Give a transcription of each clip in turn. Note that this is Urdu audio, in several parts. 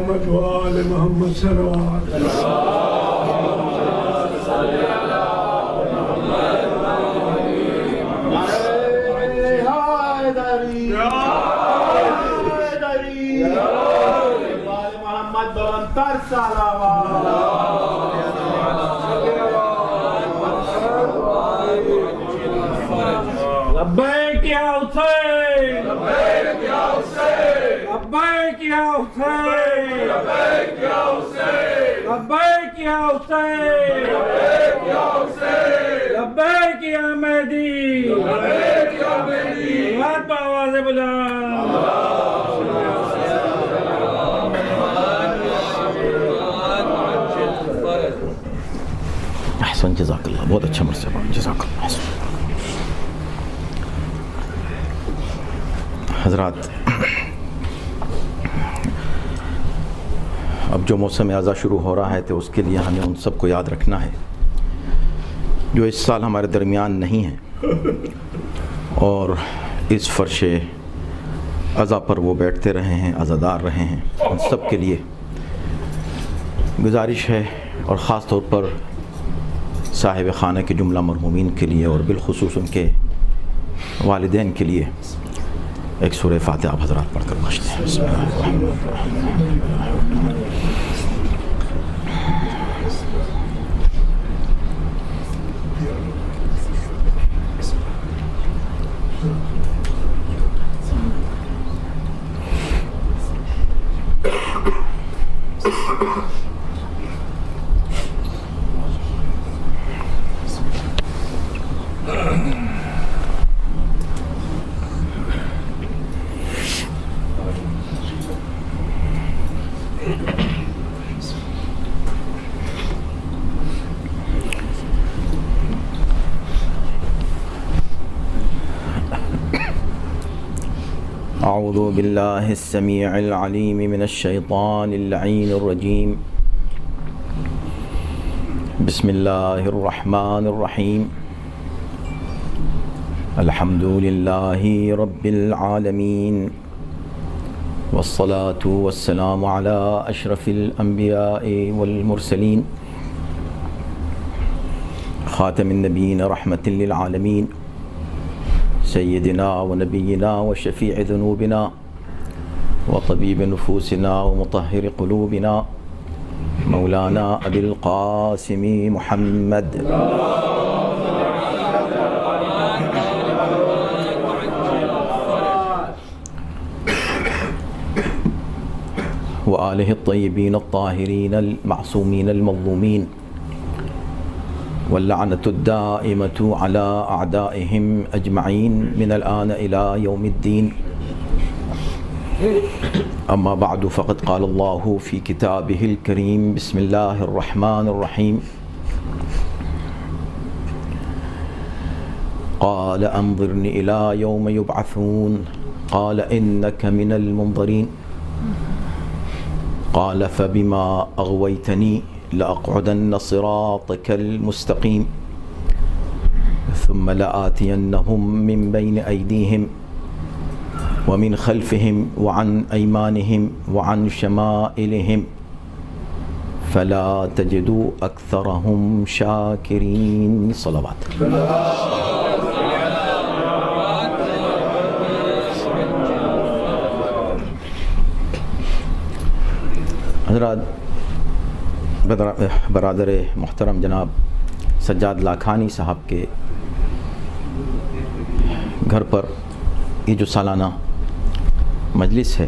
محمد وآل محمد صلوات لبیک یا حسین لبیک یا حسین لبیک یا حسین لبیک یا حسین لبیک یا حسین لبیک یا حسین لبیک یا مہدی لبیک یا مہدی ہاتھ پہ آواز بلند احسن جزاک اللہ بہت اچھا مرتبہ جزاک اللہ احسن حضرات اب جو موسم اعزا شروع ہو رہا ہے تو اس کے لیے ہمیں ان سب کو یاد رکھنا ہے جو اس سال ہمارے درمیان نہیں ہیں اور اس فرش عزا پر وہ بیٹھتے رہے ہیں عزادار رہے ہیں ان سب کے لیے گزارش ہے اور خاص طور پر صاحب خانہ کے جملہ مرحومین کے لیے اور بالخصوص ان کے والدین کے لیے ایک سورہ فاتحہ آپ حضرات پڑھ کر بخشتے ہیں بسم اللہ الرحمن الرحیم اعوذ باللہ السمیع العلیم من الشیطان اللعین الرجیم بسم اللہ الرحمن الرحیم الحمد للہ رب العالمین والصلاة والسلام علی اشرف الانبیاء والمرسلین خاتم النبیین رحمت للعالمین سیدنا و نبینا و شفیع ذنوبنا و طبیب نفوسنا و مطہر قلوبنا مولانا ابی القاسم محمد و آلہ الطیبین الطاہرین المعصومین المظلومین واللعنة الدائمة على أعدائهم أجمعين من الآن إلى يوم الدين أما بعد فقد قال الله في كتابه الكريم بسم الله الرحمن الرحيم قال أنظرني إلى يوم يبعثون قال إنك من المنظرين قال فبما أغويتني لأقعدن صراطك المستقيم ثم لآتينهم من بين أيديهم ومن خلفهم وعن أيمانهم وعن شمائلهم فلا تجدوا أكثرهم شاكرين صلوات حضرات برادر محترم جناب سجاد لاکھانی صاحب کے گھر پر یہ جو سالانہ مجلس ہے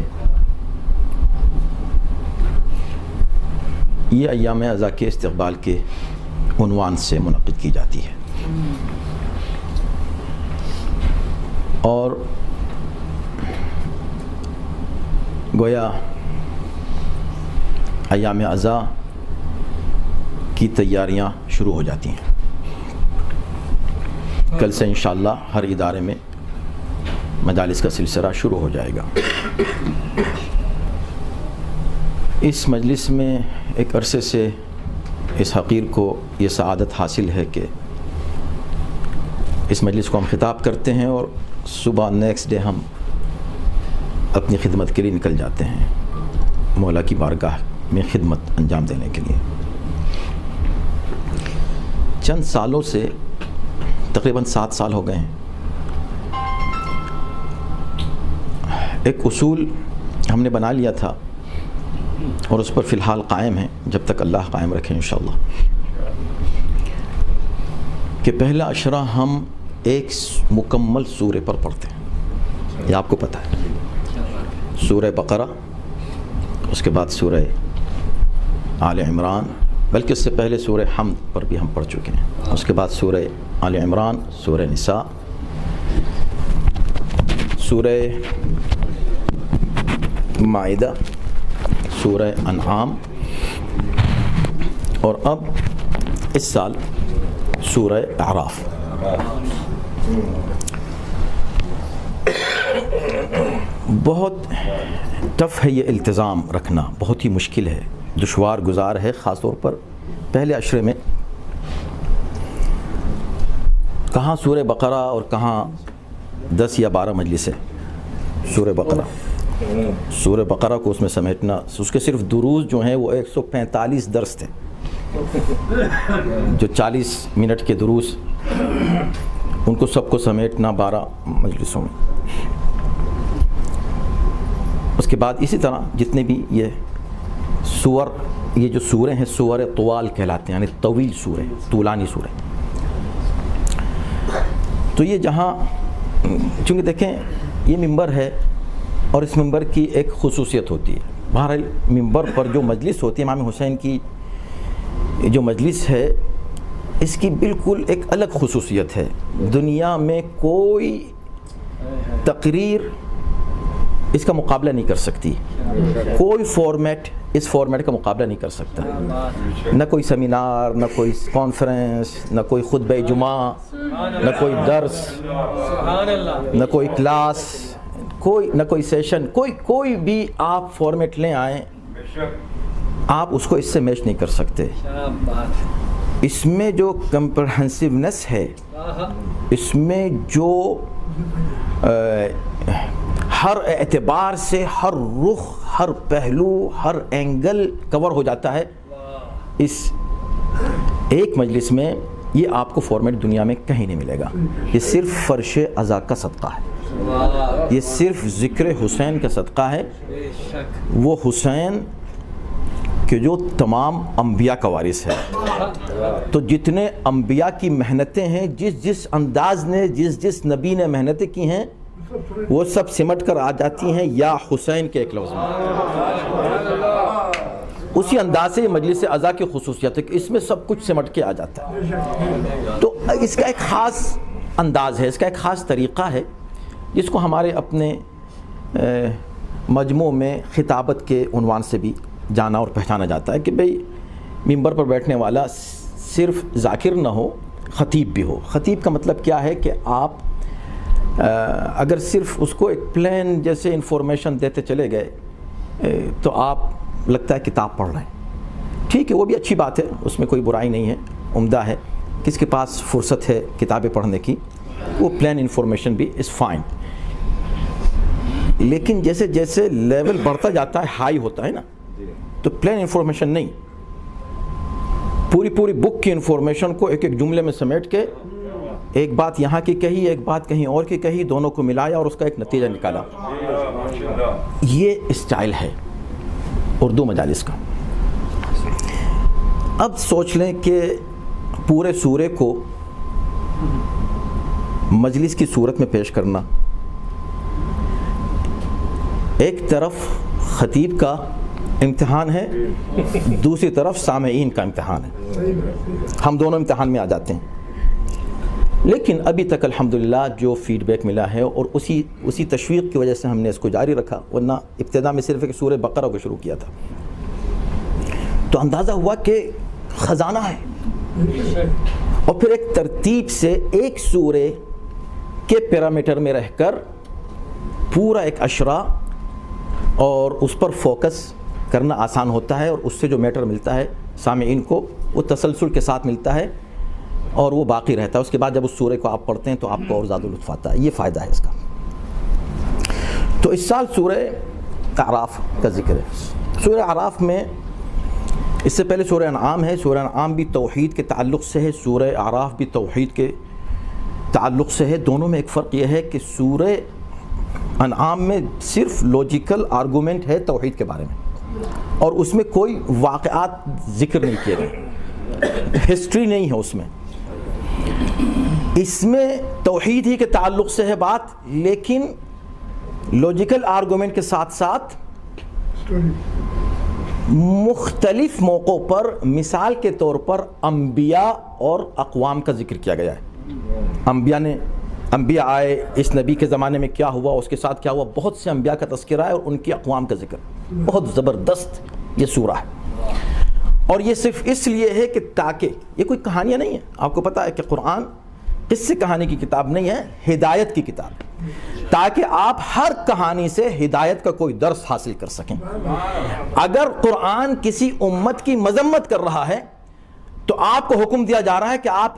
یہ ایام عزا کے استقبال کے عنوان سے منعقد کی جاتی ہے اور گویا ایام عزا کی تیاریاں شروع ہو جاتی ہیں کل سے انشاءاللہ ہر ادارے میں مجالس کا سلسلہ شروع ہو جائے گا اس مجلس میں ایک عرصے سے اس حقیر کو یہ سعادت حاصل ہے کہ اس مجلس کو ہم خطاب کرتے ہیں اور صبح نیکسٹ ڈے ہم اپنی خدمت کے لیے نکل جاتے ہیں مولا کی بارگاہ میں خدمت انجام دینے کے لیے۔ چند سالوں سے تقریباً 7 سال ہو گئے ہیں، ایک اصول ہم نے بنا لیا تھا اور اس پر فی الحال قائم ہیں جب تک اللہ قائم رکھے انشاءاللہ، کہ پہلا عشرہ ہم ایک مکمل سورے پر پڑھتے ہیں۔ یہ آپ کو پتہ ہے، سورہ بقرہ، اس کے بعد سورہ آل عمران، بلکہ اس سے پہلے سورہ حمد پر بھی ہم پڑھ چکے ہیں، اس کے بعد سورہ آل عمران، سورہ نساء، سورہ مائدہ، سورہ انعام، اور اب اس سال سورہ اعراف۔ بہت ٹف ہے یہ التزام رکھنا، بہت ہی مشکل ہے، دشوار گزار ہے، خاص طور پر پہلے عشرے میں۔ کہاں سورہ بقرہ اور کہاں 10 یا 12 مجلس ہے سورہ بقرہ۔ سورہ بقرہ کو اس میں سمیٹنا، اس کے صرف دروز جو ہیں وہ 145 درس تھے، جو 40 منٹ کے دروز، ان کو سب کو سمیٹنا 12 مجلسوں میں۔ اس کے بعد اسی طرح جتنے بھی یہ سور، یہ جو سورے ہیں سور طوال کہلاتے ہیں، یعنی طویل سورے، طولانی سورے۔ تو یہ جہاں چونکہ دیکھیں یہ ممبر ہے اور اس ممبر کی ایک خصوصیت ہوتی ہے، بہرحال ممبر پر جو مجلس ہوتی ہے امام حسین کی جو مجلس ہے، اس کی بالکل ایک الگ خصوصیت ہے۔ دنیا میں کوئی تقریر اس کا مقابلہ نہیں کر سکتی، کوئی فارمیٹ اس فارمیٹ کا مقابلہ نہیں کر سکتا، نہ کوئی سیمینار، نہ کوئی کانفرنس، نہ کوئی خطبہ جمعہ، نہ کوئی درس، نہ کوئی کلاس، نہ کوئی سیشن، کوئی بھی آپ فارمیٹ لیں آئیں، آپ اس کو اس سے میچ نہیں کر سکتے۔ اس میں جو کمپرہنسونیس ہے، اس میں جو ہر اعتبار سے ہر رخ، ہر پہلو، ہر اینگل کور ہو جاتا ہے، اس ایک مجلس میں یہ آپ کو فارمیٹ دنیا میں کہیں نہیں ملے گا۔ یہ صرف فرش عزا کا صدقہ ہے، یہ صرف ذکر حسین کا صدقہ ہے، وہ حسین کہ جو تمام انبیاء کا وارث ہے۔ تو جتنے انبیاء کی محنتیں ہیں، جس انداز نے جس نبی نے محنتیں کی ہیں، وہ سب سمٹ کر آ جاتی ہیں یا حسین کے ایک لفظ میں۔ اسی انداز سے یہ مجلس عزا کی خصوصیت ہے کہ اس میں سب کچھ سمٹ کے آ جاتا ہے۔ تو اس کا ایک خاص انداز ہے، اس کا ایک خاص طریقہ ہے، جس کو ہمارے اپنے مجموع میں خطابت کے عنوان سے بھی جانا اور پہچانا جاتا ہے کہ بھئی ممبر پر بیٹھنے والا صرف ذاکر نہ ہو، خطیب بھی ہو۔ خطیب کا مطلب کیا ہے کہ آپ اگر صرف اس کو ایک پلین جیسے انفارمیشن دیتے چلے گئے تو آپ لگتا ہے کتاب پڑھ رہے ہیں، ٹھیک ہے، وہ بھی اچھی بات ہے، اس میں کوئی برائی نہیں ہے، عمدہ ہے، کس کے پاس فرصت ہے کتابیں پڑھنے کی، وہ پلین انفارمیشن بھی از فائن۔ لیکن جیسے جیسے لیول بڑھتا جاتا ہے، ہائی ہوتا ہے نا، تو پلین انفارمیشن نہیں، پوری بک کی انفارمیشن کو ایک جملے میں سمیٹ کے ایک بات یہاں کی کہی، ایک بات کہیں اور کی کہی، دونوں کو ملایا اور اس کا ایک نتیجہ نکالا۔ یہ اسٹائل ہے اردو مجالس کا۔ اب سوچ لیں کہ پورے سورے کو مجلس کی صورت میں پیش کرنا، ایک طرف خطیب کا امتحان ہے، دوسری طرف سامعین کا امتحان ہے، ہم دونوں امتحان میں آ جاتے ہیں۔ لیکن ابھی تک الحمدللہ جو فیڈ بیک ملا ہے اور اسی تشویق کی وجہ سے ہم نے اس کو جاری رکھا، ورنہ ابتدا میں صرف ایک سورہ بقرہ کو شروع کیا تھا، تو اندازہ ہوا کہ خزانہ ہے، اور پھر ایک ترتیب سے ایک سورے کے پیرامیٹر میں رہ کر پورا ایک عشرہ اور اس پر فوکس کرنا آسان ہوتا ہے، اور اس سے جو میٹر ملتا ہے سامعین کو وہ تسلسل کے ساتھ ملتا ہے اور وہ باقی رہتا ہے۔ اس کے بعد جب اس سورے کو آپ پڑھتے ہیں تو آپ کو اور زیادہ لطف آتا ہے، یہ فائدہ ہے اس کا۔ تو اس سال سورہ اعراف کا ذکر ہے۔ سورہ اعراف میں اس سے پہلے سورہ انعام ہے، سورہ انعام بھی توحید کے تعلق سے ہے، سورہ اعراف بھی توحید کے تعلق سے ہے۔ دونوں میں ایک فرق یہ ہے کہ سورہ انعام میں صرف لاجیکل آرگومنٹ ہے توحید کے بارے میں، اور اس میں کوئی واقعات ذکر نہیں کیے گئے، ہسٹری نہیں ہے اس میں۔ اس میں توحید ہی کے تعلق سے ہے بات، لیکن لاجیکل آرگومنٹ کے ساتھ ساتھ مختلف موقعوں پر، مثال کے طور پر انبیاء اور اقوام کا ذکر کیا گیا ہے۔ انبیاء آئے، اس نبی کے زمانے میں کیا ہوا، اس کے ساتھ کیا ہوا، بہت سے انبیاء کا تذکرہ ہے اور ان کی اقوام کا ذکر، بہت زبردست یہ سورہ ہے۔ اور یہ صرف اس لیے ہے کہ تاکہ یہ کوئی کہانیاں نہیں ہیں، آپ کو پتہ ہے کہ قرآن قصے کہانی کی کتاب نہیں ہے، ہدایت کی کتاب ہے، تاکہ آپ ہر کہانی سے ہدایت کا کوئی درس حاصل کر سکیں۔ اگر قرآن کسی امت کی مذمت کر رہا ہے تو آپ کو حکم دیا جا رہا ہے کہ آپ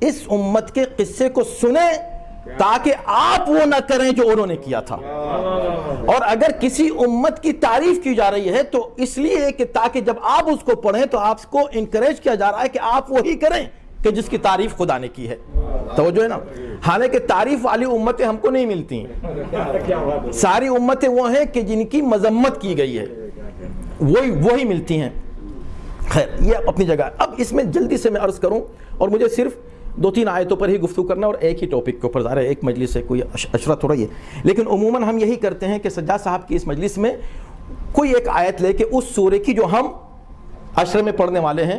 اس امت کے قصے کو سنیں تاکہ آپ وہ نہ کریں جو انہوں نے کیا تھا۔ اور اگر کسی امت کی تعریف کی جا رہی ہے تو اس لیے کہ تاکہ جب آپ اس کو پڑھیں تو آپ کو انکریج کیا جا رہا ہے کہ آپ وہی کریں کہ جس کی تعریف خدا نے کی ہے۔ توجہ ہے نا؟ حالانکہ تعریف والی امتیں ہم کو نہیں ملتی ہیں، ساری امتیں وہ ہیں کہ جن کی مذمت کی گئی ہے، وہی ملتی ہیں۔ خیر، یہ اپنی جگہ۔ اب اس میں جلدی سے میں عرض کروں، اور مجھے صرف 2-3 آیتوں پر ہی گفتگو کرنا اور ایک ہی ٹاپک کے اوپر، ظاہر ہے ایک مجلس سے کوئی عشرت ہو رہی ہے، لیکن عموماً ہم یہی کرتے ہیں کہ سجاد صاحب کی اس مجلس میں کوئی ایک آیت لے کے اس سورے کی جو ہم عشرے میں پڑھنے والے ہیں،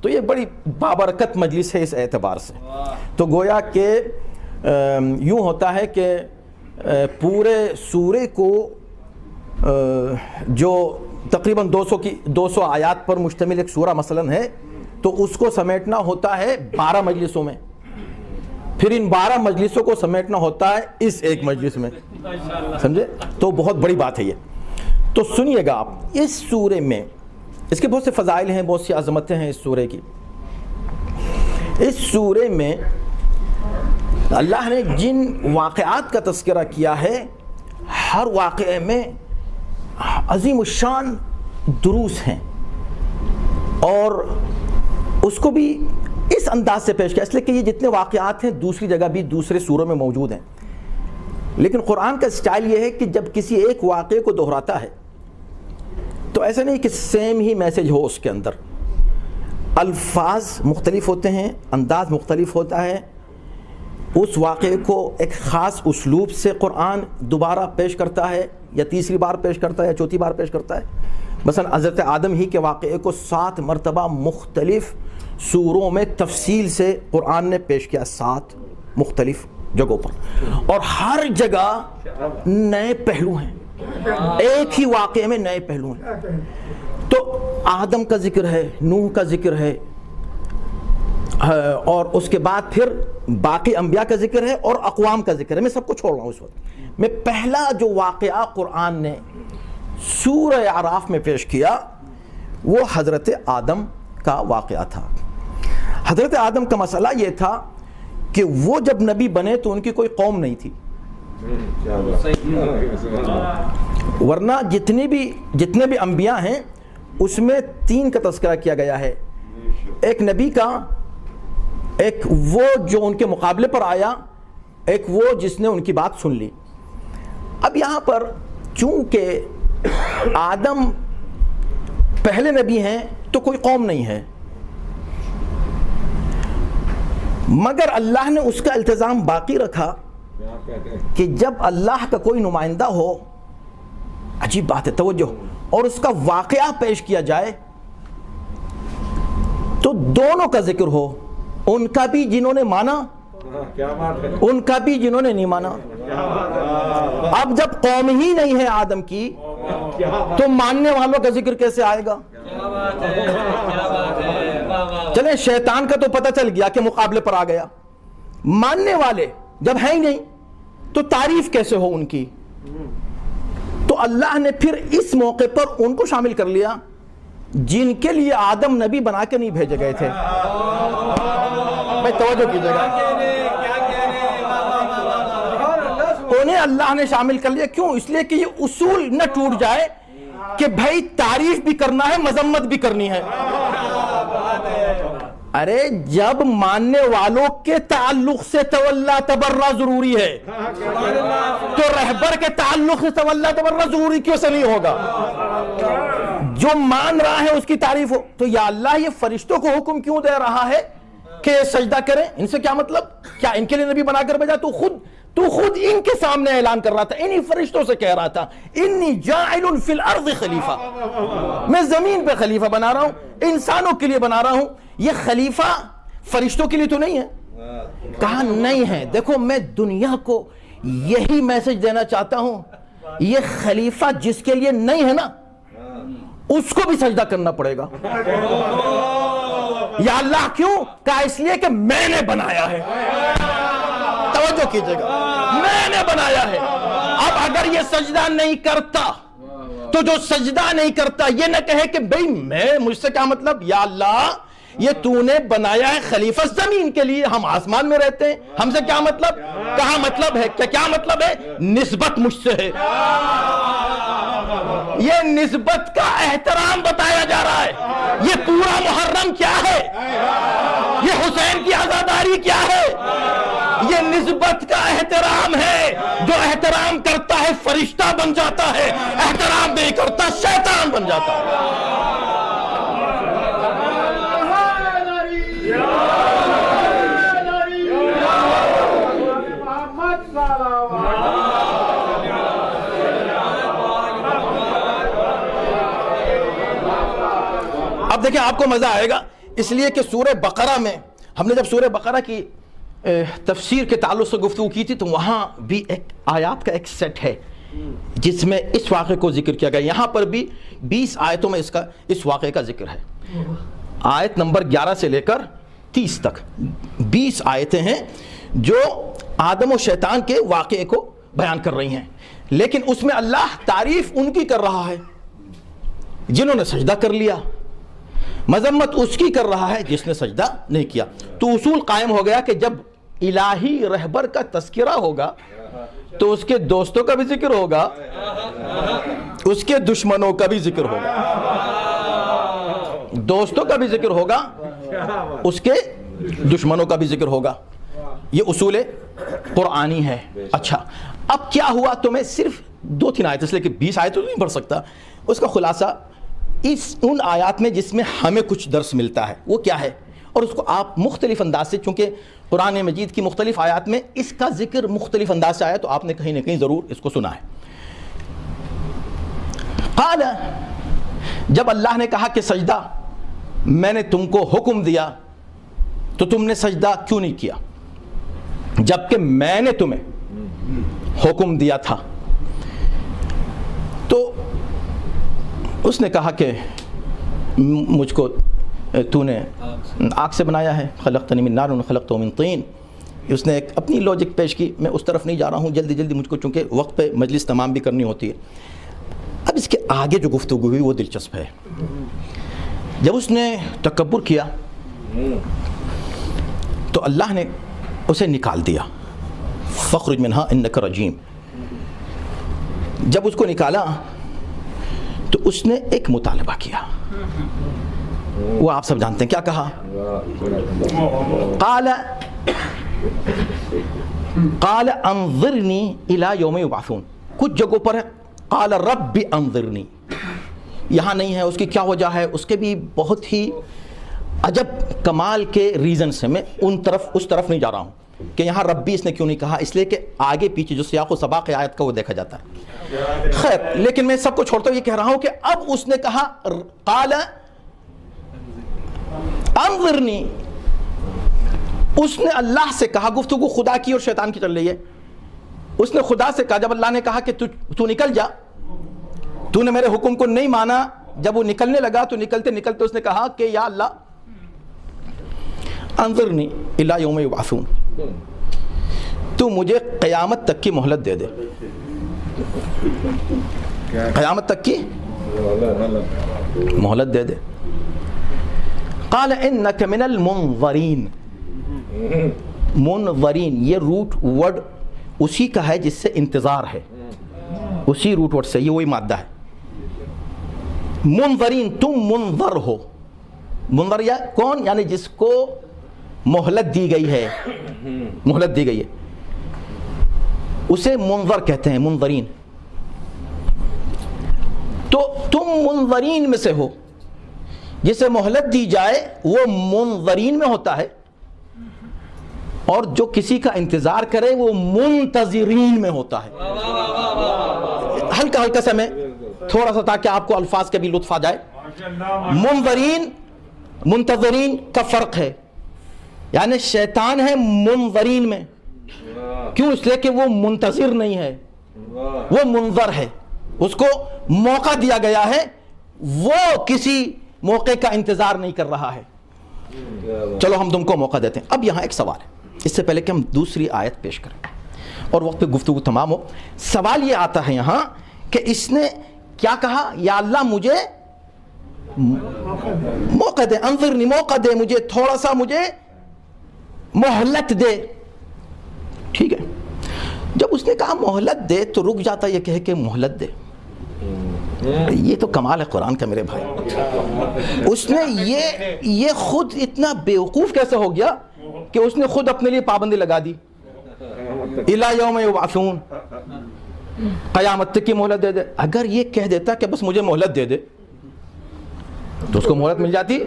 تو یہ بڑی بابرکت مجلس ہے اس اعتبار سے۔ تو گویا کہ یوں ہوتا ہے کہ پورے سورے کو جو تقریباً 200 آیات پر مشتمل ایک سورہ مثلاً ہے، تو اس کو سمیٹنا ہوتا ہے 12 مجلسوں میں، پھر ان 12 مجلسوں کو سمیٹنا ہوتا ہے اس ایک مجلس میں، سمجھے؟ تو بہت بڑی بات ہے یہ۔ تو سنیے گا آپ، اس سورے میں اس کے بہت سے فضائل ہیں، بہت سی عظمتیں ہیں اس سورے کی۔ اس سورے میں اللہ نے جن واقعات کا تذکرہ کیا ہے، ہر واقعے میں عظیم الشان دروس ہیں، اور اس کو بھی اس انداز سے پیش کیا، اس لیے کہ یہ جتنے واقعات ہیں دوسری جگہ بھی دوسرے سوروں میں موجود ہیں، لیکن قرآن کا سٹائل یہ ہے کہ جب کسی ایک واقعے کو دہراتا ہے تو ایسا نہیں کہ سیم ہی میسج ہو، اس کے اندر الفاظ مختلف ہوتے ہیں، انداز مختلف ہوتا ہے، اس واقعے کو ایک خاص اسلوب سے قرآن دوبارہ پیش کرتا ہے، یا تیسری بار پیش کرتا ہے یا چوتھی بار پیش کرتا ہے۔ مثلا حضرت آدم ہی کے واقعے کو 7 مرتبہ مختلف سوروں میں تفصیل سے قرآن نے پیش کیا، 7 مختلف جگہوں پر، اور ہر جگہ نئے پہلو ہیں، ایک ہی واقعے میں نئے پہلو ہیں۔ تو آدم کا ذکر ہے، نوح کا ذکر ہے، اور اس کے بعد پھر باقی انبیاء کا ذکر ہے اور اقوام کا ذکر ہے۔ میں سب کو چھوڑ رہا ہوں اس وقت۔ میں پہلا جو واقعہ قرآن نے سورہ اعراف میں پیش کیا وہ حضرت آدم کا واقعہ تھا۔ حضرت آدم کا مسئلہ یہ تھا کہ وہ جب نبی بنے تو ان کی کوئی قوم نہیں تھی، ورنہ جتنے بھی انبیاء ہیں اس میں 3 کا تذکرہ کیا گیا ہے، ایک نبی کا، ایک وہ جو ان کے مقابلے پر آیا، ایک وہ جس نے ان کی بات سن لی۔ اب یہاں پر چونکہ آدم پہلے نبی ہیں تو کوئی قوم نہیں ہے، مگر اللہ نے اس کا التزام باقی رکھا کہ جب اللہ کا کوئی نمائندہ ہو، عجیب بات ہے، توجہ، اور اس کا واقعہ پیش کیا جائے تو دونوں کا ذکر ہو، ان کا بھی جنہوں نے مانا، ان کا بھی جنہوں نے نہیں مانا۔ اب جب قوم ہی نہیں ہے آدم کی تو ماننے والوں کا ذکر کیسے آئے گا؟ چلیں شیطان کا تو پتہ چل گیا کہ مقابلے پر آ گیا، ماننے والے جب ہیں ہی نہیں تو تعریف کیسے ہو ان کی؟ تو اللہ نے پھر اس موقع پر ان کو شامل کر لیا جن کے لیے آدم نبی بنا کے نہیں بھیجے گئے تھے۔ میں توجہ کیجیے گا، انہیں میں اللہ نے شامل کر لیا. کیوں؟ اس لیے کہ یہ اصول نہ ٹوٹ جائے کہ بھائی تعریف بھی کرنا ہے مذمت بھی کرنی ہے. ارے جب ماننے والوں کے تعلق سے تولا تبرہ ضروری ہے تو رہبر کے تعلق سے تولا تبرہ ضروری کیوں سے نہیں ہوگا؟ جو مان رہا ہے اس کی تعریف ہو. تو یا اللہ یہ فرشتوں کو حکم کیوں دے رہا ہے کہ سجدہ کریں؟ ان سے کیا مطلب؟ کیا ان کے لیے نبی بنا کر بھیجا؟ تو خود ان کے سامنے اعلان کر رہا تھا, انہی فرشتوں سے کہہ رہا تھا انی جاعل فی الارض خلیفہ, میں زمین پہ خلیفہ بنا رہا ہوں, انسانوں کے لیے بنا رہا ہوں. یہ خلیفہ فرشتوں کے لیے تو نہیں ہے. کہا نہیں ہے. دیکھو میں دنیا کو یہی میسج دینا چاہتا ہوں, یہ خلیفہ جس کے لیے نہیں ہے نا اس کو بھی سجدہ کرنا پڑے گا. یا اللہ کیوں؟ کہا اس لیے کہ میں نے بنایا ہے. توجہ کیجئے گا, میں نے بنایا ہے. اب اگر یہ سجدہ نہیں کرتا تو جو سجدہ نہیں کرتا یہ نہ کہے کہ بھئی مجھ سے کیا مطلب؟ یا اللہ یہ تو نے بنایا ہے خلیفہ زمین کے لیے, ہم آسمان میں رہتے ہیں, ہم سے کیا مطلب؟ کہاں مطلب ہے؟ کیا مطلب ہے؟ نسبت مجھ سے ہے. یہ نسبت کا احترام بتایا جا رہا ہے. یہ پورا محرم کیا ہے؟ یہ حسین کی عزاداری کیا ہے؟ یہ نسبت کا احترام ہے. جو احترام کرتا ہے فرشتہ بن جاتا ہے, احترام نہیں کرتا شیطان بن جاتا ہے. اب دیکھیں آپ کو مزہ آئے گا, اس لیے کہ سورہ بقرہ میں ہم نے جب سورہ بقرہ کی تفسیر کے تعلق سے گفتگو کی تھی تو وہاں بھی ایک آیات کا ایک سیٹ ہے جس میں اس واقعے کو ذکر کیا گیا. یہاں پر بھی 20 آیتوں میں اس واقعے کا ذکر ہے. آیت نمبر 11 سے لے کر 30 تک 20 آیتیں ہیں جو آدم و شیطان کے واقعے کو بیان کر رہی ہیں. لیکن اس میں اللہ تعریف ان کی کر رہا ہے جنہوں نے سجدہ کر لیا, مذمت اس کی کر رہا ہے جس نے سجدہ نہیں کیا. تو اصول قائم ہو گیا کہ جب الہی رہبر کا تذکرہ ہوگا تو اس کے دوستوں کا بھی ذکر ہوگا, اس کے دشمنوں کا بھی ذکر ہوگا. دوستوں کا بھی ذکر ہوگا, اس کے دشمنوں کا بھی ذکر ہوگا. یہ اصول قرآنی ہے. اچھا اب کیا ہوا؟ تو میں صرف 2-3 آیت, اس لیے کہ 20 آیت تو نہیں پڑھ سکتا, اس کا خلاصہ ان آیات میں جس میں ہمیں کچھ درس ملتا ہے وہ کیا ہے, اور اس کو آپ مختلف انداز سے, چونکہ قرآن مجید کی مختلف آیات میں اس کا ذکر مختلف انداز سے آیا تو آپ نے کہیں نہ کہیں ضرور اس کو سنا ہے. قال, جب اللہ نے کہا کہ سجدہ میں نے تم کو حکم دیا تو تم نے سجدہ کیوں نہیں کیا جبکہ میں نے تمہیں حکم دیا تھا؟ تو اس نے کہا کہ مجھ کو تو نے آگ سے بنایا ہے, خلقتنی من نار خلقتہ من طین. اس نے ایک اپنی لوجک پیش کی. میں اس طرف نہیں جا رہا ہوں, جلدی مجھ کو چونکہ وقت پہ مجلس تمام بھی کرنی ہوتی ہے. اب اس کے آگے جو گفتگو ہوئی وہ دلچسپ ہے. جب اس نے تکبر کیا تو اللہ نے اسے نکال دیا, فخرج منہا انک رجیم. جب اس کو نکالا تو اس نے ایک مطالبہ کیا, وہ آپ سب جانتے ہیں کیا کہا. قال انظرنی الی یوم یبعثون. کچھ جگہوں پر ہے قال رب انظرنی, یہاں نہیں ہے. اس کی کیا وجہ ہے, اس کے بھی بہت ہی عجب کمال کے ریزن سے. میں اس طرف نہیں جا رہا ہوں کہ یہاں ربی اس نے کیوں نہیں کہا, اس لیے کہ آگے پیچھے جو سیاق و سباق آیت کا وہ دیکھا جاتا ہے. خیر, لیکن میں سب کو چھوڑتا ہوں یہ کہہ رہا ہوں کہ اب اس نے کہا قال انظرنی, اس نے اللہ سے کہا. گفتگو خدا کی اور شیطان کی چل رہی ہے. اس نے خدا سے کہا, جب اللہ نے کہا کہ تو نکل جا, تو نے میرے حکم کو نہیں مانا. جب وہ نکلنے لگا تو نکلتے نکلتے اس نے کہا کہ یا اللہ انظرنی الی یوم یبعثون, تو مجھے قیامت تک کی مہلت دے دے. قیامت تک کی مہلت دے دے. قال انک من المنظرین. منظرین یہ روٹ ورڈ اسی کا ہے جس سے انتظار ہے، اسی روٹ ورڈ سے، یہ وہی مادہ ہے. منظرین، تم منظر ہو. منظر یا کون؟ یعنی جس کو مہلت دی گئی ہے، مہلت دی گئی ہے اسے منظر کہتے ہیں، منظرین. تو تم منظرین میں سے ہو. جسے مہلت دی جائے وہ منظرین میں ہوتا ہے، اور جو کسی کا انتظار کرے وہ منتظرین میں ہوتا ہے. ہلکا ہلکا سا میں تھوڑا سا تاکہ آپ کو الفاظ کا بھی لطف آ جائے. منظرین منتظرین کا فرق ہے. یعنی شیطان ہے منظرین میں. کیوں؟ اس لیے کہ وہ منتظر نہیں ہے، وہ منظر ہے. اس کو موقع دیا گیا ہے، وہ کسی موقع کا انتظار نہیں کر رہا ہے. چلو ہم تم کو موقع دیتے ہیں. اب یہاں ایک سوال ہے، اس سے پہلے کہ ہم دوسری آیت پیش کریں اور وقت پہ گفتگو تمام ہو. سوال یہ آتا ہے یہاں کہ اس نے کیا کہا؟ یا اللہ مجھے موقع دے، انظرنی، موقع دے مجھے، تھوڑا سا مجھے مہلت دے. ٹھیک ہے، جب اس نے کہا مہلت دے تو رک جاتا یہ کہے کہ مہلت دے. یہ تو کمال ہے قرآن کا میرے بھائی. اس نے یہ خود اتنا بیوقوف کیسے ہو گیا کہ اس نے خود اپنے لیے پابندی لگا دی. الی یوم یبعثون، قیامت تک کی مہلت دے دے. اگر یہ کہہ دیتا کہ بس مجھے مہلت دے دے تو اس کو مہلت مل جاتی.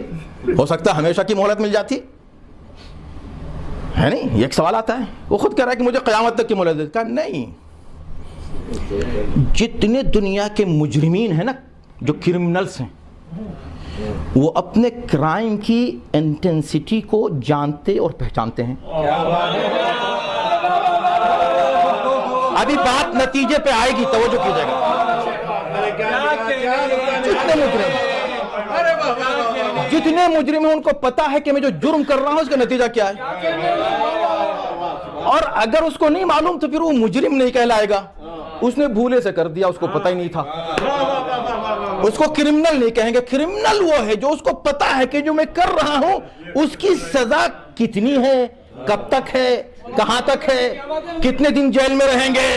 ہو سکتا ہمیشہ کی مہلت مل جاتی ہے نہیں. یہ ایک سوال آتا ہے. وہ خود کہہ رہا ہے کہ مجھے قیامت تک کی مہلت دے. کہا نہیں، جتنے دنیا کے مجرمین ہیں نا، جو کرمنلز ہیں، وہ اپنے کرائم کی انٹینسٹی کو جانتے اور پہچانتے ہیں. ابھی بات نتیجے پہ آئے گی، توجہ کیجئے گا. جتنے مجرم ہیں ان کو پتا ہے کہ میں جو جرم کر رہا ہوں اس کا نتیجہ کیا ہے، اور اگر اس کو نہیں معلوم تو پھر وہ مجرم نہیں کہلائے گا. اس نے بھولے سے کر دیا، اس کو پتہ ہی نہیں تھا. اس کو کرمنل نہیں کہیں گے. کرمنل وہ ہے جو اس کو پتا ہے کہ جو میں کر رہا ہوں اس کی سزا کتنی ہے، کب تک ہے، کہاں تک ہے، کتنے دن جیل میں رہیں گے،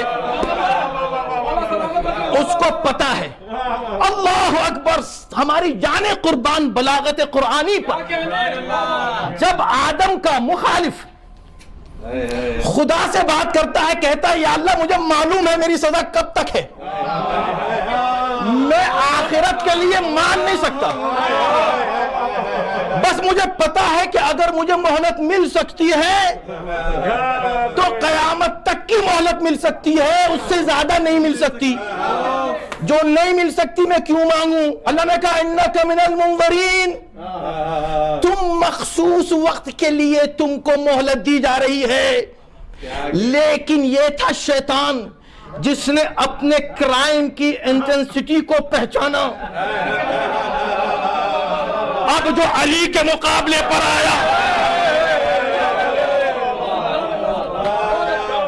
اس کو پتا ہے. اللہ اکبر. ہماری جان قربان بلاغت قرآنی پر جب آدم کا مخالف خدا سے بات کرتا ہے، کہتا ہے یا اللہ مجھے معلوم ہے میری سزا کب تک ہے، میں آخرت کے لیے مان نہیں سکتا، بس مجھے پتا ہے کہ اگر مجھے مہلت مل سکتی ہے تو قیامت تک کی مہلت مل سکتی ہے، اس سے زیادہ نہیں مل سکتی. جو نہیں مل سکتی میں کیوں مانگوں؟ اللہ نے کہا انک من المنظرین، تم مخصوص وقت کے لیے تم کو مہلت دی جا رہی ہے. لیکن یہ تھا شیطان جس نے اپنے کرائم کی انٹینسٹی کو پہچانا. اب جو علی کے مقابلے پر آیا،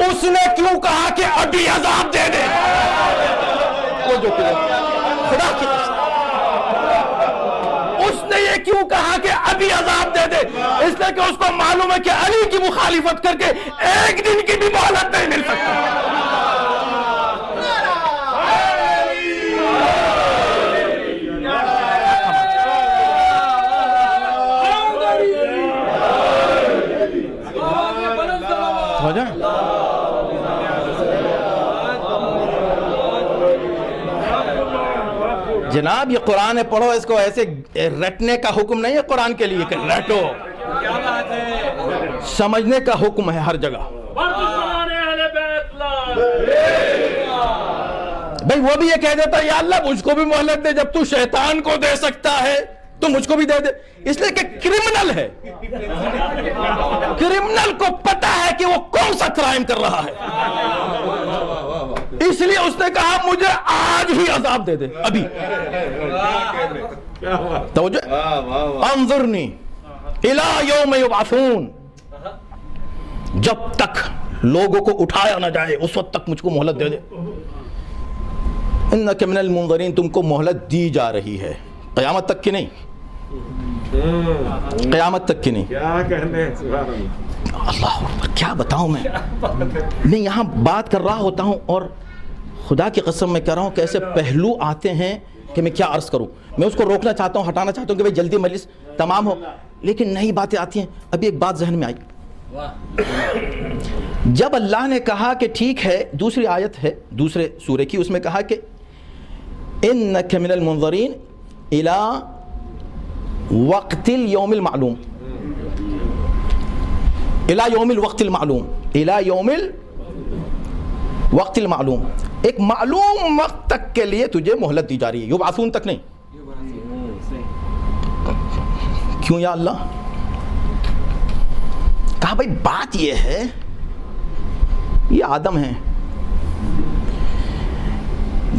اس نے کیوں کہا کہ ابھی عذاب دے دے؟ خدا کی اس نے یہ کیوں کہا کہ ابھی عذاب دے دے؟ اس لیے کہ اس کو معلوم ہے کہ علی کی مخالفت کر کے ایک دن کی بھی مہلت نہیں مل سکتی. جناب یہ قرآن پڑھو، اس کو ایسے رٹنے کا حکم نہیں ہے قرآن کے لیے کہ رٹو، سمجھنے کا حکم ہے ہر جگہ. بھئی وہ بھی یہ کہہ دیتا یا اللہ مجھ کو بھی مہلت دے، جب تو شیطان کو دے سکتا ہے تو مجھ کو بھی دے دے. اس لیے کہ کرمنل ہے، کرمنل کو پتا ہے کہ وہ کون سا کرائم کر رہا ہے، اس لیے اس نے کہا مجھے آج ہی عذاب دے دے ابھی. توجہ، انظرنی الی یوم یبعثون، جب تک لوگوں کو اٹھایا نہ جائے اس وقت تک مجھ کو مہلت دے دے. انک من المنظرین، تم کو مہلت دی جا رہی ہے، قیامت تک کی نہیں، قیامت تک کی نہیں. کیا کہنے ہیں، سبحان اللہ. اللہ اکبر، کیا بتاؤں میں یہاں بات کر رہا ہوتا ہوں اور خدا کی قسم میں کہہ رہا ہوں کہ ایسے پہلو آتے ہیں کہ میں کیا عرض کروں. میں اس کو روکنا چاہتا ہوں، ہٹانا چاہتا ہوں کہ بھائی جلدی مجلس تمام ہو، لیکن نئی باتیں آتی ہیں. ابھی ایک بات ذہن میں آئی. جب اللہ نے کہا کہ ٹھیک ہے، دوسری آیت ہے دوسرے سورے کی، اس میں کہا کہ انک من المنظرین الی وقت اليوم المعلوم، الی یوم الوقت المعلوم، الی یوم الوقت المعلوم، ایک معلوم وقت تک کے لیے تجھے مہلت دی جا رہی ہے، یبعثون تک نہیں. کیوں یا اللہ؟ کہا بھائی بات یہ ہے، یہ آدم ہیں،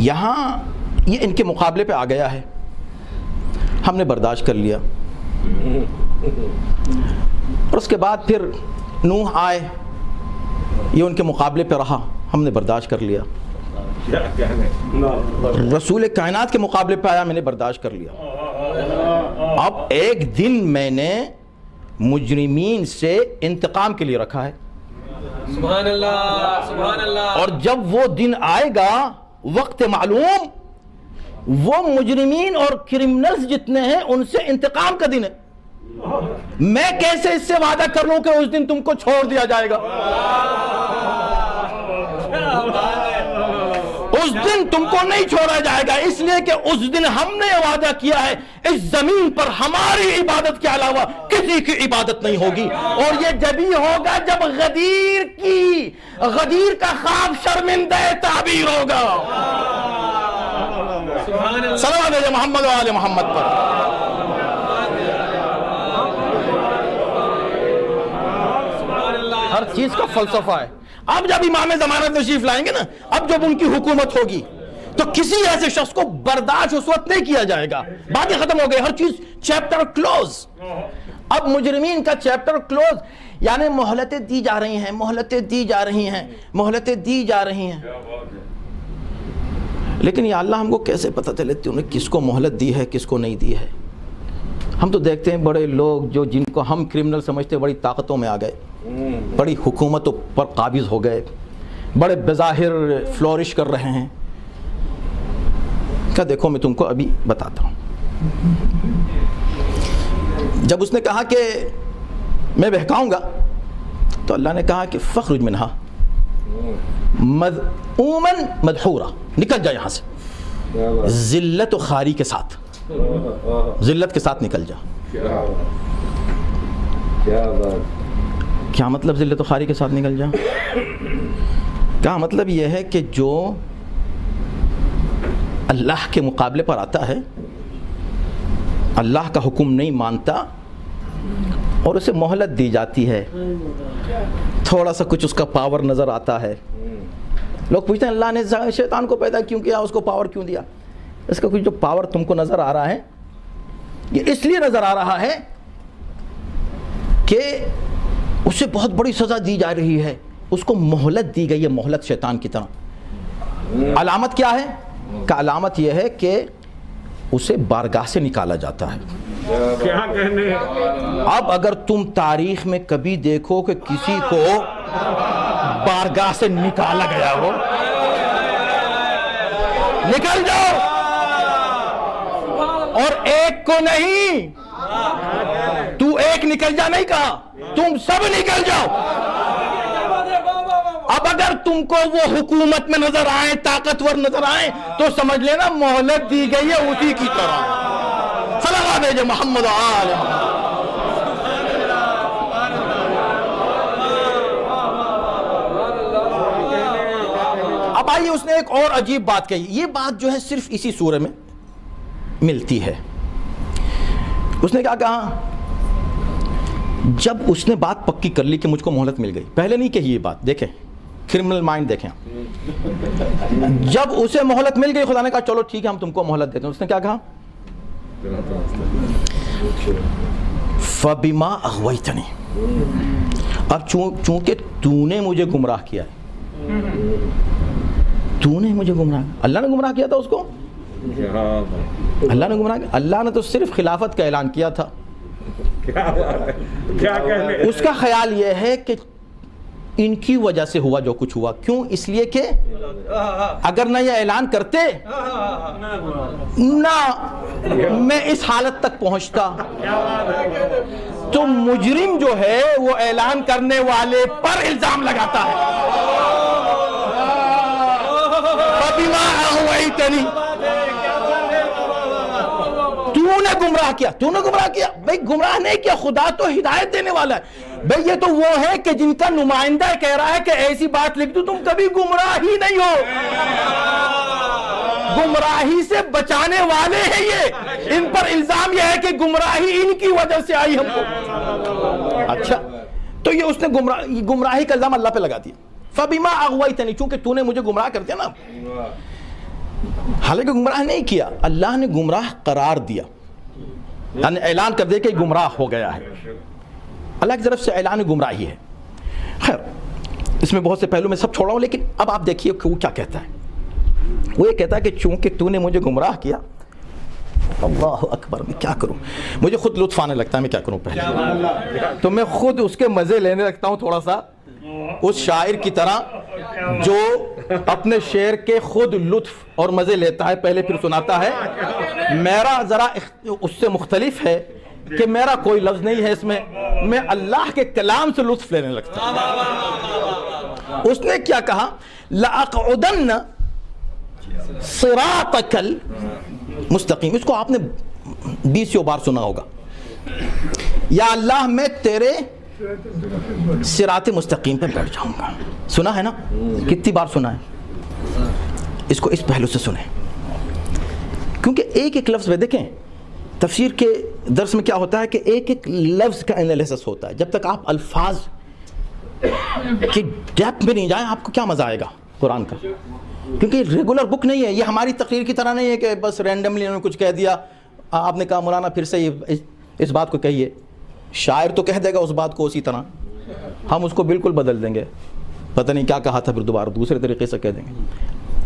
یہاں یہ ان کے مقابلے پہ آ گیا ہے، ہم نے برداشت کر لیا، اور اس کے بعد پھر نوح آئے، یہ ان کے مقابلے پہ رہا، ہم نے برداشت کر لیا. رسول کائنات کے مقابلے پہ آیا، میں نے برداشت کر لیا. اب ایک دن میں نے مجرمین سے انتقام کے لیے رکھا ہے. سبحان اللہ سبحان اللہ. اور جب وہ دن آئے گا وقت معلوم، وہ مجرمین اور کرمنلز جتنے ہیں ان سے انتقام کا دن ہے. میں کیسے اس سے وعدہ کر لوں کہ اس دن تم کو چھوڑ دیا جائے گا؟ اس دن تم کو نہیں چھوڑا جائے گا، اس لیے کہ اس دن ہم نے وعدہ کیا ہے اس زمین پر ہماری عبادت کے علاوہ کسی کی عبادت نہیں ہوگی. اور یہ جب ہی ہوگا جب غدیر کا خواب شرمندہ تعبیر ہوگا. صلوات علی محمد و آل محمد پر. ہر چیز کا فلسفہ ہے. اب جب امام زمانہ تشریف لائیں گے نا، اب جب ان کی حکومت ہوگی تو کسی ایسے شخص کو برداشت اس وقت نہیں کیا جائے گا. باتیں ختم ہو گئی، ہر چیز چیپٹر کلوز. اب مجرمین کا چیپٹر کلوز، یعنی مہلتیں دی جا رہی ہیں، مہلتیں دی جا رہی ہیں، مہلتیں دی جا رہی ہیں. لیکن یا اللہ ہم کو کیسے پتہ چلے تم نے کس کو مہلت دی ہے کس کو نہیں دی ہے؟ ہم تو دیکھتے ہیں بڑے لوگ جو جن کو ہم کرمنل سمجھتے بڑی طاقتوں میں آ گئے، بڑی حکومتوں پر قابض ہو گئے، بڑے بظاہر فلورش کر رہے ہیں. کیا دیکھو میں تم کو ابھی بتاتا ہوں. جب اس نے کہا کہ میں بہکاؤں گا تو اللہ نے کہا کہ فخرج منہا مذءوما مدحورا، نکل جا یہاں سے ذلت و خواری کے ساتھ، ذلت کے ساتھ نکل جا. کیا مطلب ذلت و خواری کے ساتھ نکل جا؟ کیا مطلب یہ ہے کہ جو اللہ کے مقابلے پر آتا ہے، اللہ کا حکم نہیں مانتا اور اسے مہلت دی جاتی ہے، تھوڑا سا کچھ اس کا پاور نظر آتا ہے. لوگ پوچھتے ہیں اللہ نے شیطان کو پیدا کیوں کیا، اس کو پاور کیوں دیا؟ اس کا کچھ جو پاور تم کو نظر آ رہا ہے یہ اس لیے نظر آ رہا ہے کہ اسے بہت بڑی سزا دی جا رہی ہے، اس کو مہلت دی گئی ہے، مہلت شیطان کی طرح. علامت کیا ہے؟ کہ علامت یہ ہے کہ اسے بارگاہ سے نکالا جاتا ہے. کیا کہنے؟ اب اگر تم تاریخ میں کبھی دیکھو کہ کسی کو بارگاہ سے نکالا گیا ہو، نکل جاؤ، اور ایک کو نہیں، تو ایک نکل جا نہیں کہا، تم سب نکل جاؤ. اب اگر تم کو وہ حکومت میں نظر آئے، طاقتور نظر آئے، تو سمجھ لینا مہلت دی گئی ہے اسی کی طرح. صلوات علی محمد و آل محمد. اب آئیے، اس نے ایک اور عجیب بات کہی. یہ بات جو ہے صرف اسی سورے میں ملتی ہے. اس نے کیا کہا؟ جب اس نے بات پکی کر لی کہ مجھ کو مہلت مل گئی، پہلے نہیں کہی یہ بات. دیکھیں کرمنل مائنڈ دیکھیں. جب اسے مہلت مل گئی، خدا نے کہا چلو ٹھیک ہے ہم تم کو مہلت دیتے ہیں. اس نے کیا کہا؟ فَبِمَا أَغْوَيْتَنِي، اب چونکہ تو نے مجھے گمراہ کیا ہے، تو نے مجھے گمراہ، اللہ نے گمراہ کیا تھا اس کو، اللہ نے گمراہ کیا. اللہ نے تو صرف خلافت کا اعلان کیا تھا، کیا کہنے اس کا خیال یہ ہے کہ ان کی وجہ سے ہوا جو کچھ ہوا. کیوں؟ اس لیے کہ اگر نہ یہ اعلان کرتے نہ میں اس حالت تک پہنچتا. تو مجرم جو ہے وہ اعلان کرنے والے پر الزام لگاتا ہے. فَبِمَا أَغْوَيْتَنِي، تو نے گمراہ کیا. بھئی گمراہ نہیں کیا، خدا تو ہدایت دینے والا ہے. بھئی یہ تو وہ ہے کہ جن کا نمائندہ کہہ رہا ہے کہ ایسی بات لکھ دو، تم کبھی گمراہ ہی نہیں ہو. گمراہی سے بچانے والے ہیں یہ. ان پر الزام یہ ہے کہ گمراہی ان کی وجہ سے آئی ہم کو. اچھا، تو یہ اس نے گمراہی کا الزام اللہ پہ لگا دیا. فَبِمَا أَغْوَيْتَنِي، چونکہ تو نے مجھے گمراہ کر دیا نا. حالانکہ گمراہ نہیں کیا، اللہ نے گمراہ قرار دیا، یعنی اعلان کر دیا کہ گمراہ ہو گیا ہے. اللہ کی طرف سے اعلان گمراہی ہے. خیر، اس میں بہت سے پہلو میں سب چھوڑا ہوں، لیکن اب آپ دیکھیے کہ وہ کیا کہتا ہے. وہ یہ کہتا ہے کہ چونکہ تو نے مجھے گمراہ کیا. اللہ اکبر، میں کیا کروں، مجھے خود لطف آنے لگتا ہے. میں کیا کروں پہلے تو میں خود اس کے مزے لینے لگتا ہوں تھوڑا سا، اس شاعر کی طرح جو اپنے شعر کے خود لطف اور مزے لیتا ہے، پہلے پھر سناتا ہے. میرا ذرا اس سے مختلف ہے کہ میرا کوئی لفظ نہیں ہے اس میں، میں اللہ کے کلام سے لطف لینے لگتا ہوں. اس نے کیا کہا؟ لَأَقْعُدَنَّ صِرَاطَكَ الْمُسْتَقِيمِ. اس کو آپ نے 20 بار سنا ہوگا. یا اللہ میں تیرے صراط مستقیم پہ بیٹھ جاؤں گا. سنا ہے نا؟ کتنی بار سنا ہے؟ اس کو اس پہلو سے سنیں، کیونکہ ایک ایک لفظ میں دیکھیں، تفسیر کے درس میں کیا ہوتا ہے کہ ایک ایک لفظ کا انالیسس ہوتا ہے. جب تک آپ الفاظ کی ڈیپتھ میں نہیں جائیں، آپ کو کیا مزہ آئے گا قرآن کا؟ کیونکہ ریگولر بک نہیں ہے یہ، ہماری تقریر کی طرح نہیں ہے کہ بس رینڈملی انہوں نے کچھ کہہ دیا. آپ نے کہا مولانا پھر سے اس بات کو کہیے. شاعر تو کہہ دے گا اس بات کو اسی طرح، ہم اس کو بالکل بدل دیں گے، پتہ نہیں کیا کہا تھا، پھر دوبارہ دوسرے طریقے سے کہہ دیں گے.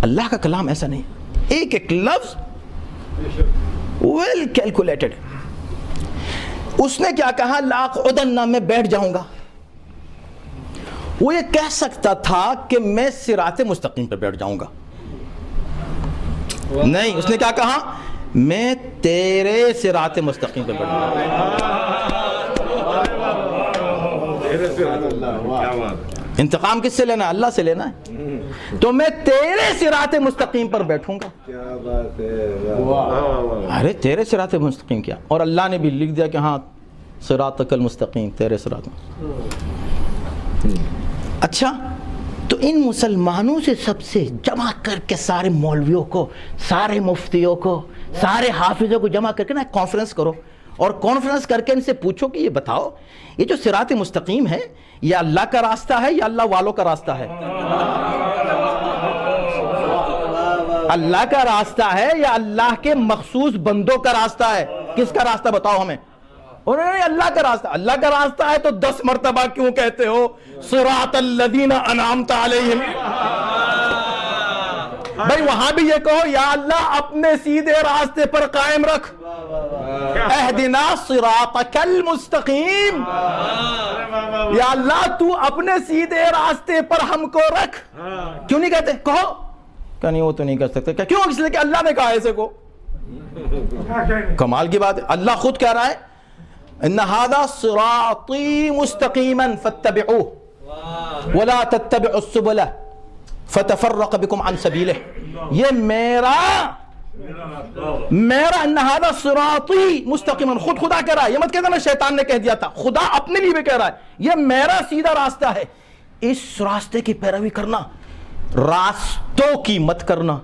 اللہ کا کلام ایسا نہیں، ایک ایک لفظ ویل کیلکولیٹڈ. اس نے کیا کہا؟ لاقعدن، میں بیٹھ جاؤں گا. وہ یہ کہہ سکتا تھا کہ میں صراط مستقیم پہ بیٹھ جاؤں گا. نہیں، اس نے کیا کہا؟ میں تیرے صراط مستقیم پہ بیٹھ جاؤں گا. انتقام کس سے لینا ہے؟ اللہ سے لینا ہے. تو میں تیرے صراط مستقیم پر بیٹھوں گا. ارے تیرے صراط مستقیم کیا؟ اور اللہ نے بھی لکھ دیا کہ ہاں صراطک المستقیم، تیرے صراط. اچھا، تو ان مسلمانوں سے سب سے جمع کر کے سارے مولویوں کو، سارے مفتیوں کو، سارے حافظوں کو جمع کر کے نا کانفرنس کرو، اور کانفرنس کر کے ان سے پوچھو کہ یہ بتاؤ، یہ جو صراط مستقیم ہے یہ اللہ کا راستہ ہے یا اللہ والوں کا راستہ ہے؟ اللہ کا راستہ ہے یا اللہ کے مخصوص بندوں کا راستہ ہے؟ کس کا راستہ بتاؤ ہمیں. اور اللہ کا راستہ. اللہ کا راستہ ہے تو 10 مرتبہ کیوں کہتے ہو صراط الذین انعمت علیہم؟ بھائی وہاں بھی یہ کہو یا اللہ اپنے سیدھے راستے پر قائم رکھ، اہدنا صراطک المستقیم. یا اللہ تو اپنے سیدھے راستے پر ہم کو رکھ. کیوں نہیں کہتے؟ کہو کہ نہیں وہ تو نہیں کر سکتے. کیوں؟ اس لیے کہ اللہ نے کہا ایسے کو. کمال کی بات ہے، اللہ خود کہہ رہا ہے ان ھذا صراطی مستقیما فاتبعوه ولا تتبعوا السبل فتفرق بكم عن سبیلہ. یہ میرا ان ھذا صراطی مستقیما، خود خدا کہہ رہا ہے. یہ مت کہنا شیطان نے کہہ دیا تھا، خدا اپنے لیے بھی کہہ رہا ہے یہ میرا سیدھا راستہ ہے. اس راستے کی پیروی کرنا، راستوں کی مت کرنا.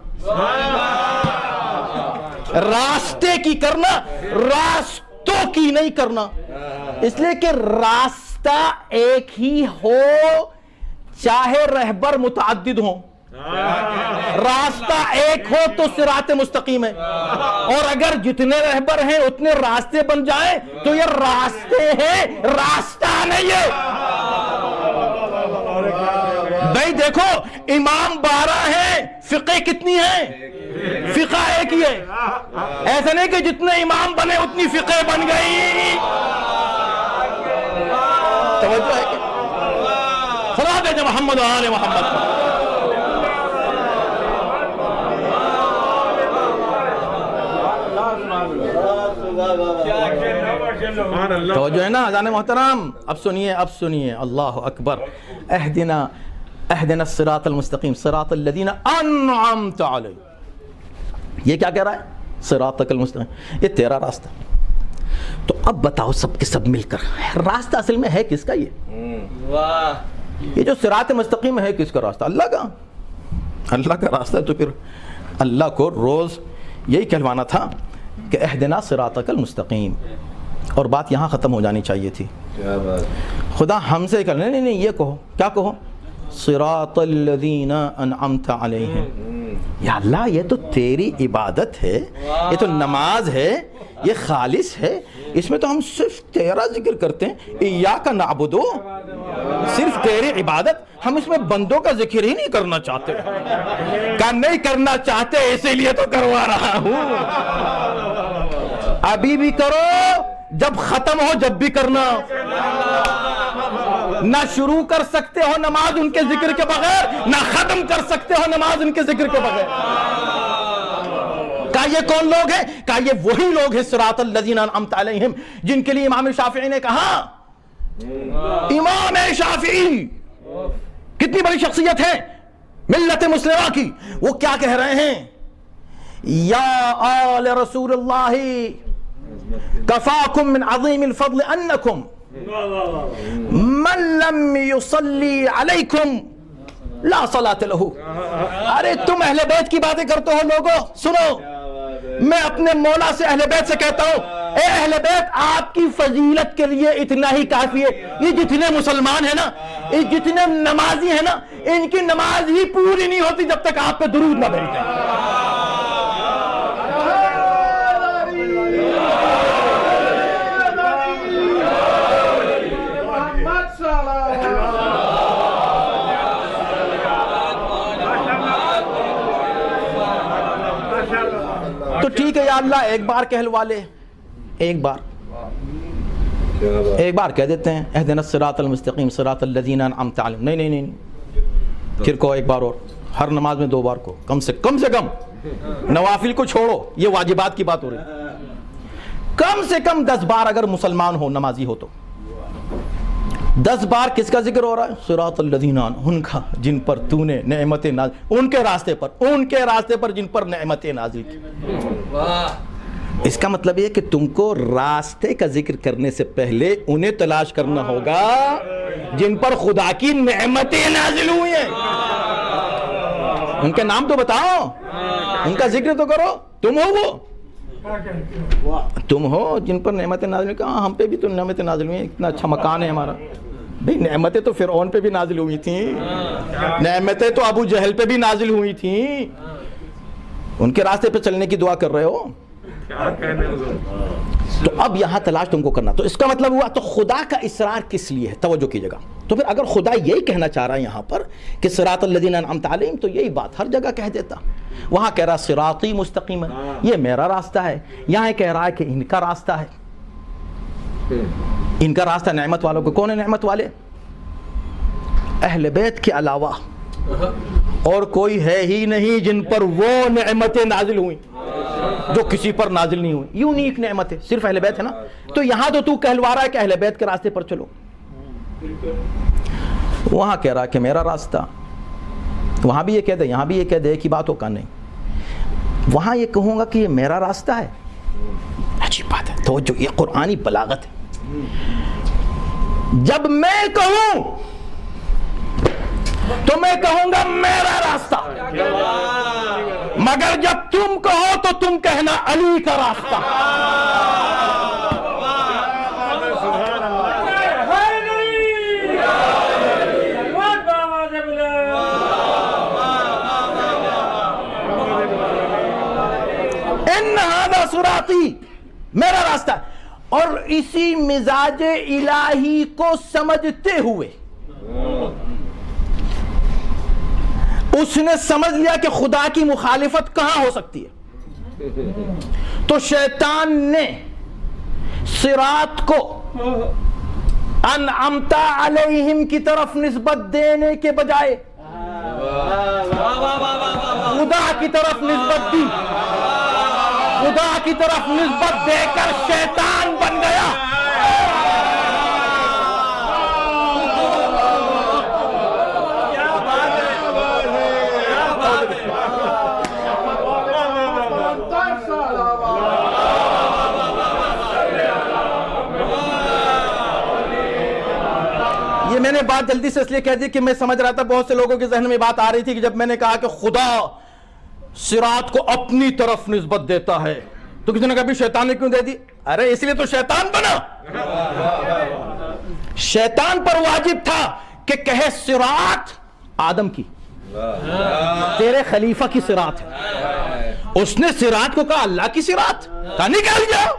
راستے کی کرنا، راستوں کی نہیں کرنا. اس لیے کہ راستہ ایک ہی ہو چاہے رہبر متعدد ہوں. راستہ ایک ہو تو صراط مستقیم ہے، اور اگر جتنے رہبر ہیں اتنے راستے بن جائیں تو یہ راستے ہیں، راستہ نہیں ہے. بھائی دیکھو امام 12 ہیں، فقہ کتنی ہیں؟ فقہ ایک ہی ہے. ایسا نہیں کہ جتنے امام بنے اتنی فقہ بن گئی. دے محمد و آل محمد پر۔ تو جو ہے نا اذان محترم، اب سنیے اللہ اکبر۔ اہدنا الصراط المستقیم صراط الذین انعمت علیہم، یہ کیا کہہ رہا ہے؟ صراطک المستقیم، یہ تیرا راستہ۔ تو اب بتاؤ سب کے سب مل کر راستہ اصل میں ہے کس کا؟ یہ جو صراط مستقیم ہے کس کا راستہ؟ اللہ کا، اللہ کا راستہ ہے۔ تو پھر اللہ کو روز یہی کہلوانا تھا کہ اہدنا صراطک المستقیم، اور بات یہاں ختم ہو جانی چاہیے تھی۔ خدا ہم سے کہنا نہیں، یہ کہو، کیا کہو؟ صراط الذین انعمت علیہم۔ یا اللہ یہ تو تیری عبادت ہے، یہ تو نماز ہے، یہ خالص ہے، اس میں تو ہم صرف تیرا ذکر کرتے ہیں، ایاک نعبد، صرف تیری عبادت، ہم اس میں بندوں کا ذکر ہی نہیں کرنا چاہتے۔ کہ نہیں کرنا چاہتے اسی لیے تو کروا رہا ہوں۔ ابھی بھی کرو، جب ختم ہو جب بھی کرنا۔ نہ شروع کر سکتے ہو نماز ان کے ذکر کے بغیر، نہ ختم کر سکتے ہو نماز ان کے ذکر کے بغیر۔ کہا یہ کون لوگ ہیں؟ کہا یہ وہی لوگ ہیں صراط الذین انعمت علیہم، جن کے لیے امام شافعی نے کہا، امام شافعی کتنی بڑی شخصیت ہے ملت مسلمہ کی، وہ کیا کہہ رہے ہیں؟ یا آل رسول اللہ کفاکم من عظیم الفضل انکم من لم یصلی علیکم لا صلاۃ لہ۔ ارے تم اہل بیت کی باتیں کرتے ہو لوگوں، سنو، میں اپنے مولا سے اہل بیت سے کہتا ہوں، اے اہل بیت آپ کی فضیلت کے لیے اتنا ہی کافی ہے۔ یہ جتنے مسلمان ہیں نا، یہ جتنے نمازی ہیں نا، ان کی نماز ہی پوری نہیں ہوتی جب تک آپ پہ درود نہ بھیجیں۔ تو ٹھیک ہے یا اللہ ایک بار کہلوا لے، ایک بار کہہ دیتے ہیں اہدنا الصراط المستقیم صراط الذین انعمت علیہم۔ نہیں، پھر کہو ایک بار اور، ہر نماز میں 2 بار کو کم سے کم، نوافل کو چھوڑو، یہ واجبات کی بات ہو رہی ہے، کم سے کم 10 بار اگر مسلمان ہو، نمازی ہو تو 10 بار کس کا ذکر ہو رہا ہے؟ صراط الذین، ان کا جن پر تو نے نعمتیں نازل، ان کے راستے پر جن پر نعمتیں نازل کی۔ اس کا مطلب یہ کہ تم کو راستے کا ذکر کرنے سے پہلے انہیں تلاش کرنا ہوگا جن پر خدا کی نعمتیں نازل ہوئی ہیں۔ ان کے نام تو بتاؤ، ان کا ذکر تو کرو، تم ہو جن پر نعمتیں نازل ہوئی۔ ہم پہ بھی تو نعمتیں نازل ہوئی ہیں، اتنا اچھا مکان ہے ہمارا۔ بھئی نعمتیں تو فرعون پہ بھی نازل ہوئی تھیں، نعمتیں تو ابو جہل پہ بھی نازل ہوئی تھیں، ان کے راستے پہ چلنے کی دعا کر رہے ہو۔ تو اب یہاں تلاش تم کو کرنا، تو اس کا مطلب ہوا تو خدا کا اصرار کس لیے ہے؟ توجہ کیجئے گا۔ تو پھر اگر خدا یہی کہنا چاہ رہا ہے یہاں پر کہ صراط الذین انعمت علیہم، تو یہی بات ہر جگہ کہہ دیتا۔ وہاں کہہ رہا صراطی مستقیما، یہ میرا راستہ ہے، یہاں کہہ رہا ہے کہ ان کا راستہ ہے، ان کا راستہ نعمت والوں کو۔ کون ہے نعمت والے؟ اہل بیت کے علاوہ اور کوئی ہے ہی نہیں جن پر وہ نعمتیں نازل ہوئیں جو کسی پر نازل نہیں ہوئی۔ یونیک نعمت ہے، صرف اہل بیت ہے نا۔ تو یہاں تو کہلوا رہا ہے کہ اہل بیت کے راستے پر چلو، وہاں کہہ رہا ہے کہ میرا راستہ، وہاں بھی یہ کہہ دے، یہاں بھی یہ کہہ دے، ایک ہی بات ہو کا نہیں۔ وہاں یہ کہوں گا کہ یہ میرا راستہ ہے، عجیب بات ہے، تو جو یہ قرآنی بلاغت ہے۔ جب میں کہوں تو میں کہوں گا میرا راستہ، مگر جب تم کہو تو تم کہنا علی کا راستہ۔ ان ھذا صراطی، میرا راستہ۔ اور اسی مزاج الہی کو سمجھتے ہوئے اس نے سمجھ لیا کہ خدا کی مخالفت کہاں ہو سکتی ہے، تو شیطان نے صراط کو انعمت علیہم کی طرف نسبت دینے کے بجائے خدا کی طرف نسبت دی، خدا کی طرف نسبت دے کر شیطان بن گیا۔ یہ میں نے بات جلدی سے اس لیے کہہ دی کہ میں سمجھ رہا تھا بہت سے لوگوں کے ذہن میں بات آ رہی تھی کہ جب میں نے کہا کہ خدا صراط کو اپنی طرف نسبت دیتا ہے تو کسی نے کہا بھی شیطان نے کیوں دے دی؟ ارے اس لیے تو شیطان بنا، شیطان پر واجب تھا کہ کہے صراط آدم کی، تیرے خلیفہ کی صراط ہے، اس نے صراط کو کہا اللہ کی صراط، کہا نکل جاؤ۔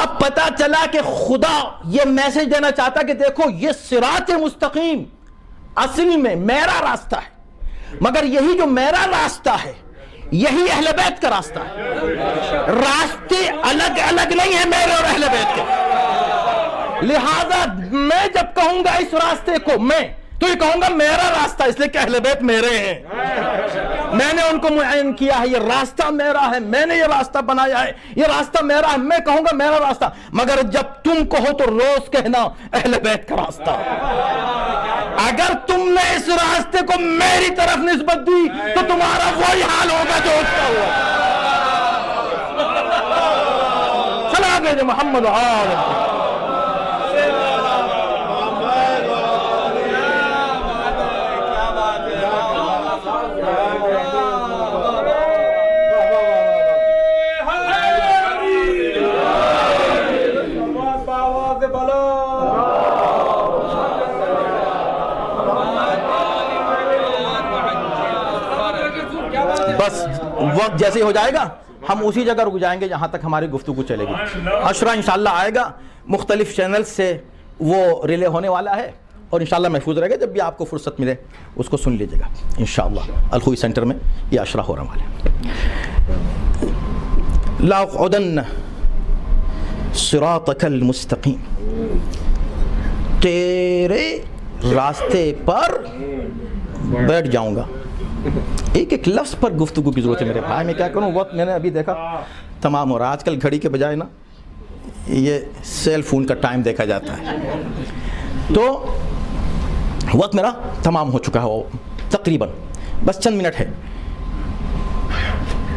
اب پتا چلا کہ خدا یہ میسج دینا چاہتا کہ دیکھو یہ صراط مستقیم اصلی میں میرا راستہ ہے، مگر یہی جو میرا راستہ ہے یہی اہل بیت کا راستہ ہے، راستے الگ الگ نہیں ہیں میرے اور اہل بیت کے، لہذا میں جب کہوں گا اس راستے کو میں تو یہ کہوں گا میرا راستہ، اس لیے کہ اہل بیت میرے ہیں، میں نے ان کو معین کیا ہے، یہ راستہ میرا ہے، میں نے یہ راستہ بنایا ہے، یہ راستہ میرا ہے، میں کہوں گا میرا راستہ، مگر جب تم کہو تو روز کہنا اہل بیت کا راستہ۔ اگر تم نے اس راستے کو میری طرف نسبت دی تو تمہارا وہی حال ہوگا جو اس کا ہوا۔ سلام علیہ محمد وآلہ۔ بس وقت جیسے ہی ہو جائے گا ہم اسی جگہ رک جائیں گے جہاں تک ہماری گفتگو چلے گی۔ عشرہ انشاءاللہ آئے گا، مختلف چینل سے وہ ریلے ہونے والا ہے اور انشاءاللہ محفوظ رہے گا، جب بھی آپ کو فرصت ملے اس کو سن لیجیے گا انشاءاللہ۔ الخوئی سینٹر میں یہ عشرہ ہو رہا والا ہے۔ لَأَقْعُدَنَّ صِرَاطَكَ الْمُسْتَقِيمِ، تیرے راستے پر بیٹھ جاؤں گا۔ ایک ایک لفظ پر گفتگو کی ضرورت ہے میرے بھائی، میں کیا کروں، وقت میں نے ابھی دیکھا تمام ہو رہا، آج کل گھڑی کے بجائے نا یہ سیل فون کا ٹائم دیکھا جاتا ہے، تو وقت میرا تمام ہو چکا ہے تقریباً، بس چند منٹ ہے۔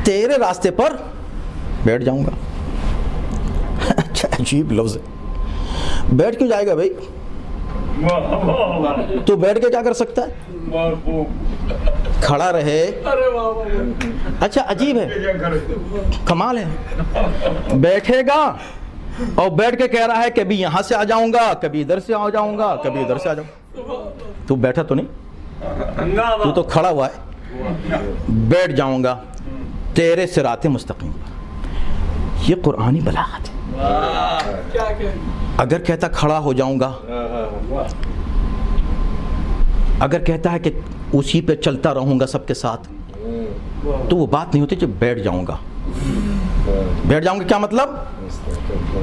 تیرے راستے پر بیٹھ جاؤں گا، اچھا عجیب لفظ ہے، بیٹھ کیوں جائے گا بھائی؟ تو بیٹھ کے کیا کر سکتا ہے؟ کھڑا رہے، اچھا عجیب ہے، کمال ہے، بیٹھے گا اور بیٹھ کے کہہ رہا ہے کبھی یہاں سے آ جاؤں گا، کبھی ادھر سے آ جاؤں گا، کبھی ادھر سے آ جاؤں۔ تو بیٹھا تو نہیں، تو کھڑا ہوا ہے، بیٹھ جاؤں گا تیرے صراط مستقیم پر۔ یہ قرآنی بلاغت ہے۔ اگر کہتا کھڑا ہو جاؤں گا، اگر کہتا ہے کہ اسی پہ چلتا رہوں گا سب کے ساتھ، تو وہ بات نہیں ہوتی جب بیٹھ جاؤں گا۔ بیٹھ جاؤں گا کیا مطلب؟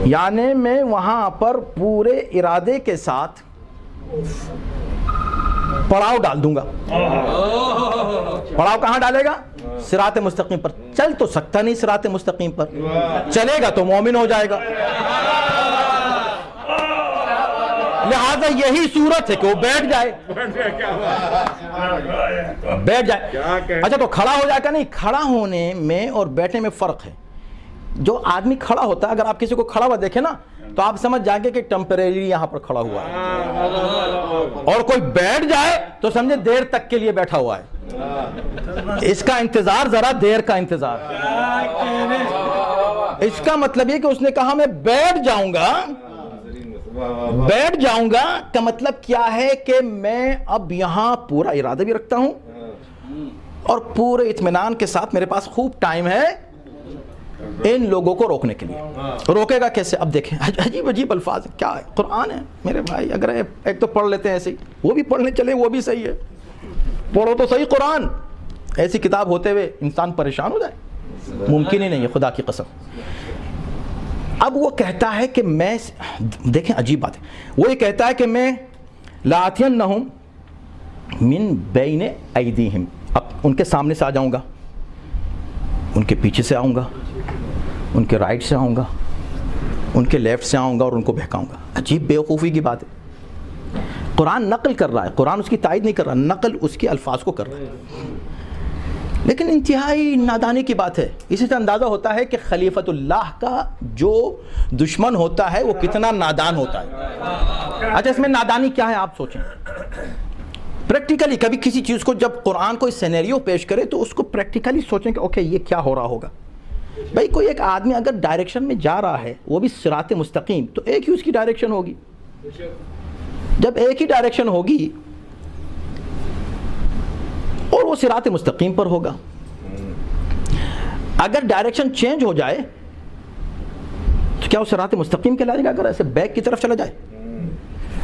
یعنی میں وہاں پر پورے ارادے کے ساتھ پڑاؤ ڈال دوں گا۔ پڑاؤ کہاں ڈالے گا؟ صراط مستقیم پر۔ چل تو سکتا نہیں صراط مستقیم پر، چلے گا تو مومن ہو جائے گا، لہذا یہی صورت ہے کہ وہ بیٹھ جائے، بیٹھ جائے۔ اچھا تو کھڑا ہو جائے گا؟ نہیں، کھڑا ہونے میں اور بیٹھنے میں فرق ہے۔ جو آدمی کھڑا ہوتا ہے، اگر آپ کسی کو کھڑا ہوا دیکھیں نا تو آپ سمجھ جائیں گے کہ ٹیمپریری یہاں پر کھڑا ہوا ہے، اور کوئی بیٹھ جائے تو سمجھے دیر تک کے لیے بیٹھا ہوا ہے، اس کا انتظار ذرا دیر کا انتظار۔ اس کا مطلب یہ کہ اس نے کہا میں بیٹھ جاؤں گا، بیٹھ جاؤں گا کا مطلب کیا ہے کہ میں اب یہاں پورا ارادہ بھی رکھتا ہوں اور پورے اطمینان کے ساتھ میرے پاس خوب ٹائم ہے ان لوگوں کو روکنے کے لیے۔ روکے گا کیسے؟ اب دیکھیں عجیب عجیب الفاظ، کیا ہے قرآن ہے میرے بھائی۔ اگر ایک تو پڑھ لیتے ہیں ایسے ہی، وہ بھی پڑھنے چلے وہ بھی صحیح ہے، پڑھو تو صحیح قرآن۔ ایسی کتاب ہوتے ہوئے انسان پریشان ہو جائے، ممکن ہی نہیں ہے خدا کی قسم۔ اب وہ کہتا ہے کہ میں، دیکھیں عجیب بات ہے، وہ یہ کہتا ہے کہ میں لآتینہم من بین ایدیہم، اب ان کے سامنے سے آ جاؤں گا، ان کے پیچھے سے آؤں گا، ان کے رائٹ سے آؤں گا، ان کے لیفٹ سے آؤں گا اور ان کو بہکاؤں گا۔ عجیب بیوقوفی کی بات ہے۔ قرآن نقل کر رہا ہے، قرآن اس کی تائید نہیں کر رہا، نقل اس کے الفاظ کو کر رہا ہے، لیکن انتہائی نادانی کی بات ہے۔ اسی سے اندازہ ہوتا ہے کہ خلیفۃ اللہ کا جو دشمن ہوتا ہے وہ کتنا نادان ہوتا ہے۔ اچھا اس میں نادانی کیا ہے آپ سوچیں، پریکٹیکلی کبھی کسی چیز کو جب قرآن کوئی سینیریو پیش کرے تو اس کو پریکٹیکلی سوچیں کہ اوکے یہ کیا ہو رہا ہوگا۔ بھائی کوئی ایک آدمی اگر ڈائریکشن میں جا رہا ہے، وہ بھی صراط مستقیم، تو ایک ہی اس کی ڈائریکشن ہوگی۔ جب ایک ہی ڈائریکشن ہوگی اور وہ صراط مستقیم پر ہوگا، اگر ڈائریکشن چینج ہو جائے تو کیا وہ صراط مستقیم کہلائے گا؟ اگر ایسے بیک کی طرف چلا جائے،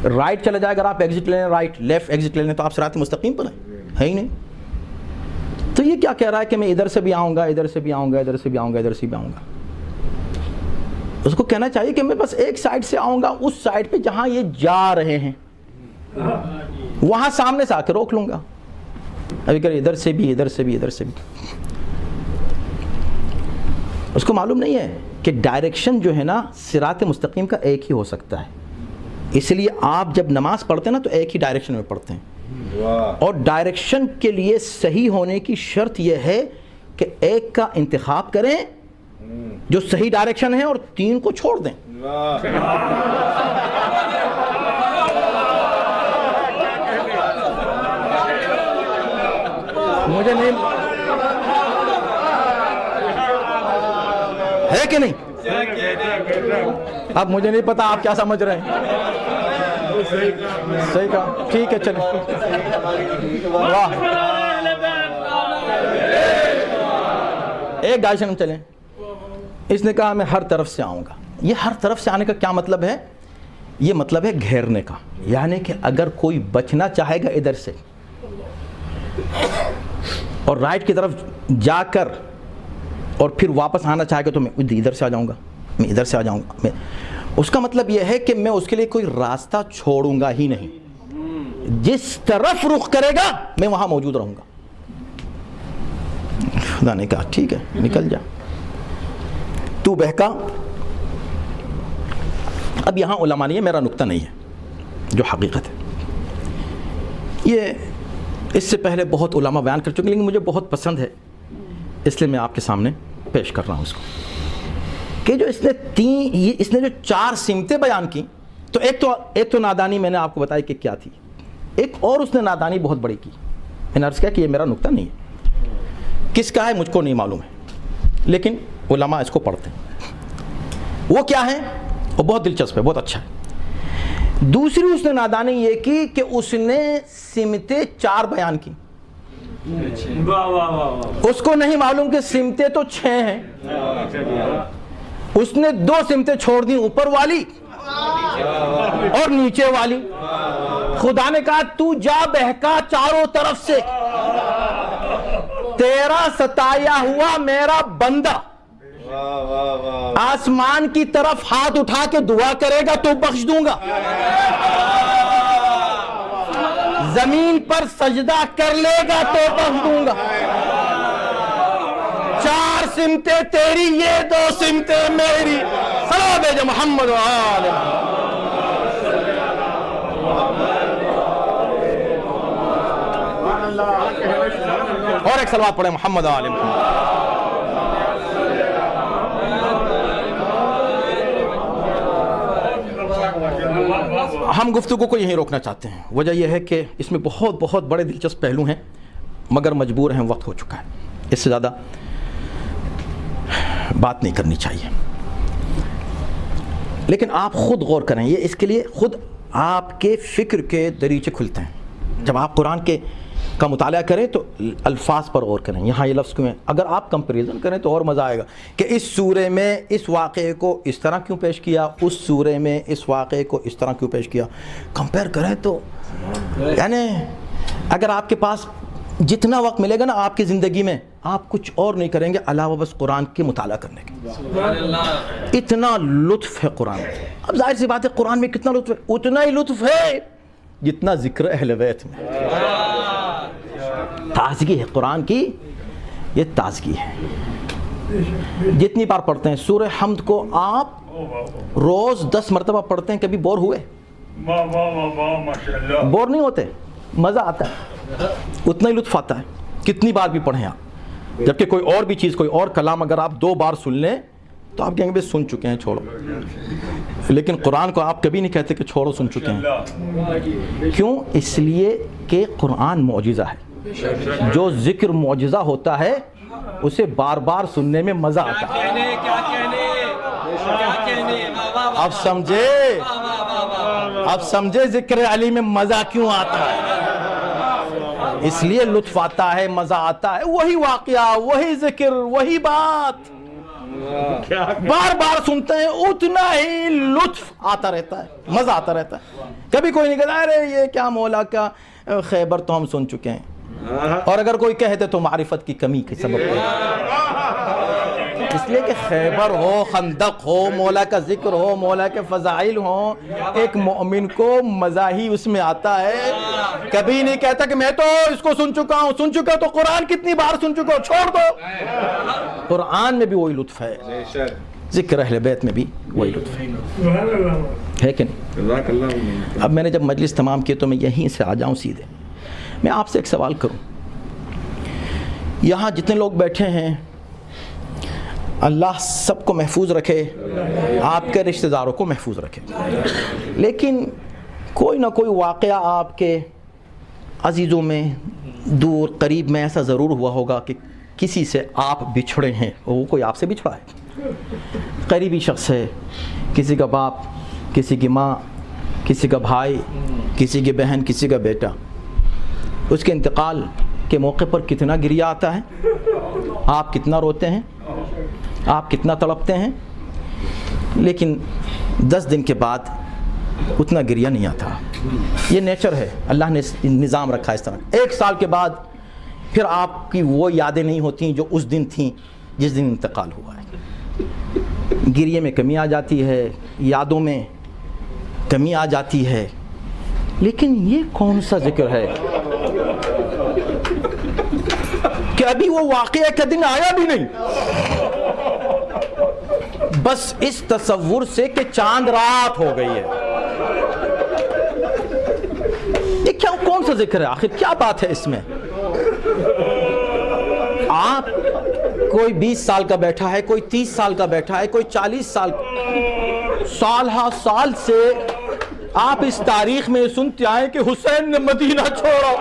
رائٹ چلا جائے، اگر آپ ایگزٹ لیں رائٹ، لیفٹ ایگزٹ لیں تو آپ صراط مستقیم پر ہیں، ہے ہی نہیں۔ تو یہ کیا کہہ رہا ہے کہ میں ادھر سے بھی آؤں گا، ادھر سے بھی آؤں گا، ادھر سے بھی آؤں گا، ادھر سے بھی آؤں گا۔ اس کو کہنا چاہیے کہ میں بس ایک سائڈ سے آؤں گا، اس سائڈ پہ جہاں یہ جا رہے ہیں وہاں سامنے سے آ کے روک لوں گا۔ ابھی کہ ادھر سے بھی، ادھر سے بھی، ادھر سے بھی، اس کو معلوم نہیں ہے کہ ڈائریکشن جو ہے نا صراط مستقیم کا ایک ہی ہو سکتا ہے۔ اس لیے آپ جب نماز پڑھتے ہیں نا تو ایک ہی ڈائریکشن میں پڑھتے ہیں، اور ڈائریکشن کے لیے صحیح ہونے کی شرط یہ ہے کہ ایک کا انتخاب کریں جو صحیح ڈائریکشن ہے اور تین کو چھوڑ دیں۔ مجھے نہیں ہے کہ نہیں، اب مجھے نہیں پتا آپ کیا سمجھ رہے ہیں۔ صحیح کہا، ٹھیک ہے چلیں۔ واہ، ایک ڈائریکشن چلیں۔ اس نے کہا میں ہر طرف سے آؤں گا۔ یہ ہر طرف سے آنے کا کیا مطلب ہے؟ یہ مطلب ہے گھیرنے کا، یعنی کہ اگر کوئی بچنا چاہے گا ادھر سے اور رائٹ کی طرف جا کر اور پھر واپس آنا چاہے گا تو میں ادھر سے آ جاؤں گا، میں ادھر سے آ جاؤں گا۔ اس کا مطلب یہ ہے کہ میں اس کے لیے کوئی راستہ چھوڑوں گا ہی نہیں، جس طرف رخ کرے گا میں وہاں موجود رہوں گا۔ خدا نے کہا ٹھیک ہے نکل جا، تو بہکا۔ اب یہاں علماء نہیں ہے، میرا نقطہ نہیں ہے، جو حقیقت ہے یہ اس سے پہلے بہت علماء بیان کر چکے، لیکن مجھے بہت پسند ہے اس لیے میں آپ کے سامنے پیش کر رہا ہوں اس کو، کہ جو اس نے جو چار سمتیں بیان کی، تو ایک تو نادانی میں نے آپ کو بتائی کہ کیا تھی، ایک اور اس نے نادانی بہت بڑی کی۔ میں نے عرض کیا کہ یہ میرا نقطہ نہیں ہے، کس کا ہے مجھ کو نہیں معلوم ہے، لیکن علماء اس کو پڑھتے ہیں۔ وہ کیا ہے؟ وہ بہت دلچسپ ہے، بہت اچھا ہے۔ دوسری اس نے نادانی یہ کی کہ اس نے سمتیں چار بیان کی، اس کو نہیں معلوم کہ سمتیں تو 6 ہیں، اس نے 2 سمتیں چھوڑ دی، اوپر والی اور نیچے والی۔ خدا نے کہا تو جا بہکا چاروں طرف سے، تیرا ستایا ہوا میرا بندہ آسمان کی طرف ہاتھ اٹھا کے دعا کرے گا تو بخش دوں گا، زمین پر سجدہ کر لے گا تو بخش دوں گا۔ 4 سمتیں تیری، یہ 2 سمتیں میری۔ سلام بھیجو محمد و آل اور ایک صلوات پڑھیں محمد و آل محمد۔ ہم گفتگو کو یہیں روکنا چاہتے ہیں، وجہ یہ ہے کہ اس میں بہت بڑے دلچسپ پہلو ہیں، مگر مجبور ہیں، وقت ہو چکا ہے، اس سے زیادہ بات نہیں کرنی چاہیے۔ لیکن آپ خود غور کریں، یہ اس کے لیے خود آپ کے فکر کے دریچے کھلتے ہیں۔ جب آپ قرآن کا مطالعہ کریں تو الفاظ پر غور کریں، یہاں یہ لفظ کیوں ہے۔ اگر آپ کمپیریزن کریں تو اور مزہ آئے گا کہ اس سورے میں اس واقعے کو اس طرح کیوں پیش کیا، اس سورے میں اس واقعے کو اس طرح کیوں پیش کیا۔ کمپیئر کریں تو یعنی اگر آپ کے پاس جتنا وقت ملے گا نا آپ کی زندگی میں آپ کچھ اور نہیں کریں گے علاوہ بس قرآن کے مطالعہ کرنے کے. سبحان اللہ. اتنا لطف ہے قرآن. اب ظاہر سی بات ہے قرآن میں کتنا لطف ہے, اتنا ہی لطف ہے جتنا ذکر اہل بیت میں. تازگی ہے قرآن کی, یہ تازگی ہے. جتنی بار پڑھتے ہیں سورہ حمد کو آپ روز 10 مرتبہ پڑھتے ہیں, کبھی بور ہوئے؟ بور نہیں ہوتے, مزہ آتا ہے, اتنا ہی لطف آتا ہے کتنی بار بھی پڑھیں آپ. جبکہ کوئی اور بھی چیز, کوئی اور کلام اگر آپ 2 بار سن لیں تو آپ کہیں گے بھئی سن چکے ہیں چھوڑو, لیکن قرآن کو آپ کبھی نہیں کہتے کہ چھوڑو سن چکے ہیں. کیوں؟ اس لیے کہ قرآن معجزہ ہے. جو ذکر معجزہ ہوتا ہے اسے بار بار سننے میں مزہ آتا ہے. اب سمجھے ذکر علی میں مزہ کیوں آتا ہے. اس لیے لطف آتا ہے, مزہ آتا ہے. وہی واقعہ, وہی ذکر, وہی بات بار بار سنتے ہیں, اتنا ہی لطف آتا رہتا ہے, مزہ آتا رہتا ہے. کبھی کوئی نہیں کہتا ارے یہ کیا مولا کا خیبر تو ہم سن چکے ہیں. اور اگر کوئی کہتے تو معرفت کی کمی کے سبب اس لیے کہ خیبر ہو, خندق ہو, مولا کا ذکر ہو, مولا کے فضائل ہوں, ایک مومن کو مزہ ہی اس میں آتا ہے. کبھی نہیں کہتا کہ میں تو اس کو سن چکا ہوں, سن چکا تو قرآن کتنی بار سن چکا ہوں, چھوڑ دو. قرآن میں بھی وہی لطف ہے, ذکر اہل بیت میں بھی وہی لطف ہے کہ نہیں. اب میں نے جب مجلس تمام کی تو میں یہیں سے آ جاؤں سیدھے. میں آپ سے ایک سوال کروں, یہاں جتنے لوگ بیٹھے ہیں اللہ سب کو محفوظ رکھے, آپ کے رشتہ داروں کو محفوظ رکھے, لیکن کوئی نہ کوئی واقعہ آپ کے عزیزوں میں دور قریب میں ایسا ضرور ہوا ہوگا کہ کسی سے آپ بچھڑے ہیں, وہ کوئی آپ سے بچھڑا ہے, قریبی شخص ہے, کسی کا باپ, کسی کی ماں, کسی کا بھائی, کسی کی بہن, کسی کا بیٹا. اس کے انتقال کے موقع پر کتنا گریہ آتا ہے, آپ کتنا روتے ہیں, آپ کتنا تڑپتے ہیں, لیکن 10 دن کے بعد اتنا گریہ نہیں آتا. یہ نیچر ہے, اللہ نے نظام رکھا اس طرح. 1 سال کے بعد پھر آپ کی وہ یادیں نہیں ہوتی جو اس دن تھیں جس دن انتقال ہوا ہے. گریہ میں کمی آ جاتی ہے, یادوں میں کمی آ جاتی ہے, لیکن یہ کون سا ذکر ہے کہ ابھی وہ واقعہ کا دن آیا بھی نہیں, بس اس تصور سے کہ چاند رات ہو گئی ہے. یہ کیا کون سا ذکر ہے آخر, کیا بات ہے اس میں؟ آپ کوئی 20 سال کا بیٹھا ہے, کوئی 30 سال کا بیٹھا ہے, کوئی 40 سال, سال ہا سال سے آپ اس تاریخ میں سنتے آئے کہ حسین نے مدینہ چھوڑا.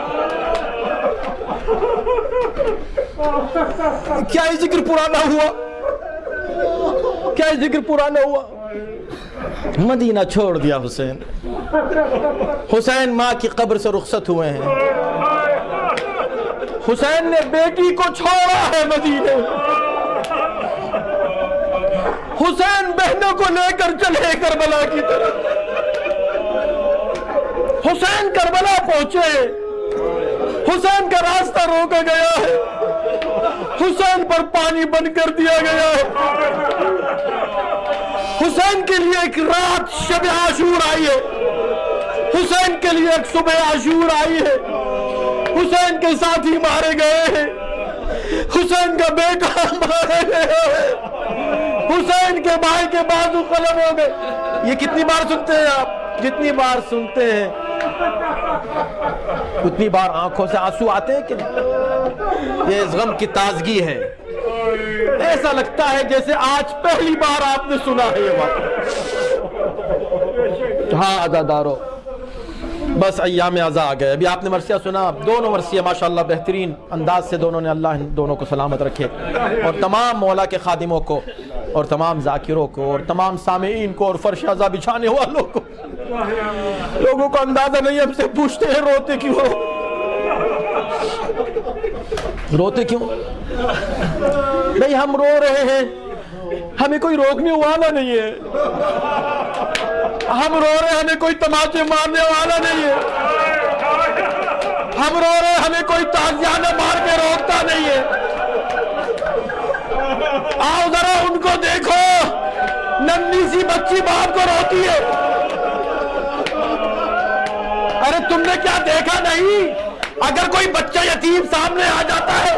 کیا یہ ذکر پرانا ہوا, کیا یہ ذکر پرانا ہوا؟ مدینہ چھوڑ دیا حسین, حسین ماں کی قبر سے رخصت ہوئے ہیں, حسین نے بیٹی کو چھوڑا ہے مدینے, حسین بہنوں کو لے کر چلے کربلا کی طرف, حسین کربلا پہنچے, حسین کا راستہ روکا گیا ہے, حسین پر پانی بند کر دیا گیا ہے, حسین کے لیے ایک رات شب عاشور آئی ہے, حسین کے لیے ایک صبح عاشور آئی ہے, حسین کے ساتھی مارے گئے ہیں, حسین کا بیٹا مارے گئے ہیں, حسین کے بھائی کے بازو قلم ہو گئے. یہ کتنی بار سنتے ہیں آپ, جتنی بار سنتے ہیں اتنی بار آنکھوں سے آنسو آتے ہیں کہ نہیں؟ یہ اس غم کی تازگی ہے, ایسا لگتا ہے جیسے آج پہلی بار آپ نے سنا ہے یہ بات. ہاں عزادارو, بس ایام عزا آ گئے. ابھی آپ نے مرثیہ سنا, دونوں مرثیہ ماشاءاللہ بہترین انداز سے دونوں نے, اللہ دونوں کو سلامت رکھے, اور تمام مولا کے خادموں کو, اور تمام ذاکروں کو, اور تمام سامعین کو, اور فرش عزا بچھانے والوں کو. لوگوں کو اندازہ نہیں, ہم سے پوچھتے ہیں روتے کیوں ہو, روتے کیوں؟ بھئی ہم رو رہے ہیں, ہمیں کوئی روکنے والا نہیں ہے, ہم رو رہے ہیں, ہمیں کوئی تماچے مارنے والا نہیں ہے, ہم رو رہے ہیں، ہمیں کوئی تازیانہ مار کے روکتا نہیں ہے۔ آؤ ذرا ان کو دیکھو، ننھی سی بچی باپ کو روتی ہے۔ ارے تم نے کیا دیکھا نہیں؟ اگر کوئی بچہ یتیم سامنے آ جاتا ہے،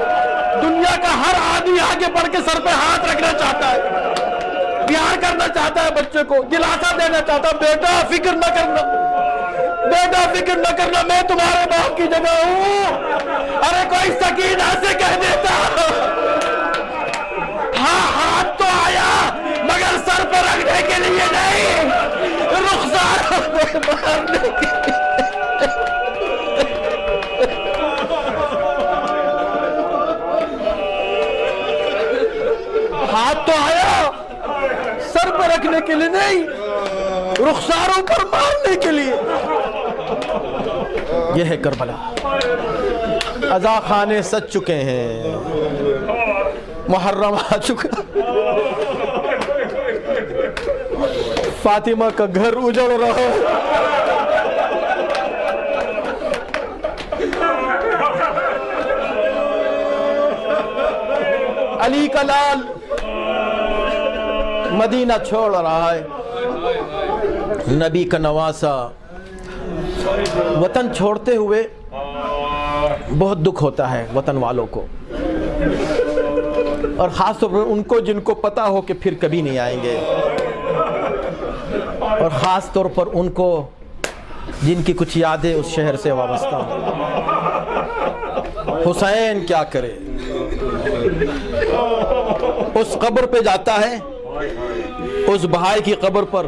دنیا کا ہر آدمی آگے بڑھ کے سر پہ ہاتھ رکھنا چاہتا ہے، پیار کرنا چاہتا ہے، بچے کو دلاسا دینا چاہتا ہے، بیٹا فکر نہ کرنا، بیٹا فکر نہ کرنا، میں تمہارے باپ کی جگہ ہوں۔ ارے کوئی سکینہ سے کہہ دیتا، ہاں ہاتھ تو آیا مگر سر پر رکھنے کے لیے نہیں، رخسار مارنے کے لیے۔ ہاتھ تو آیا سر پر رکھنے کے لیے نہیں، رخساروں پر مارنے کے لیے۔ یہ ہے کربلا۔ عزا خانے سج چکے ہیں، محرم آ چکا، فاطمہ کا گھر اجڑ رہا ہے۔ علی کا لال مدینہ چھوڑ رہا ہے، نبی کا نواسا وطن چھوڑتے ہوئے بہت دکھ ہوتا ہے وطن والوں کو، اور خاص طور پر ان کو جن کو پتا ہو کہ پھر کبھی نہیں آئیں گے، اور خاص طور پر ان کو جن کی کچھ یادیں اس شہر سے وابستہ ہوں۔ حسین کیا کرے، اس قبر پہ جاتا ہے، اس بھائی کی قبر پر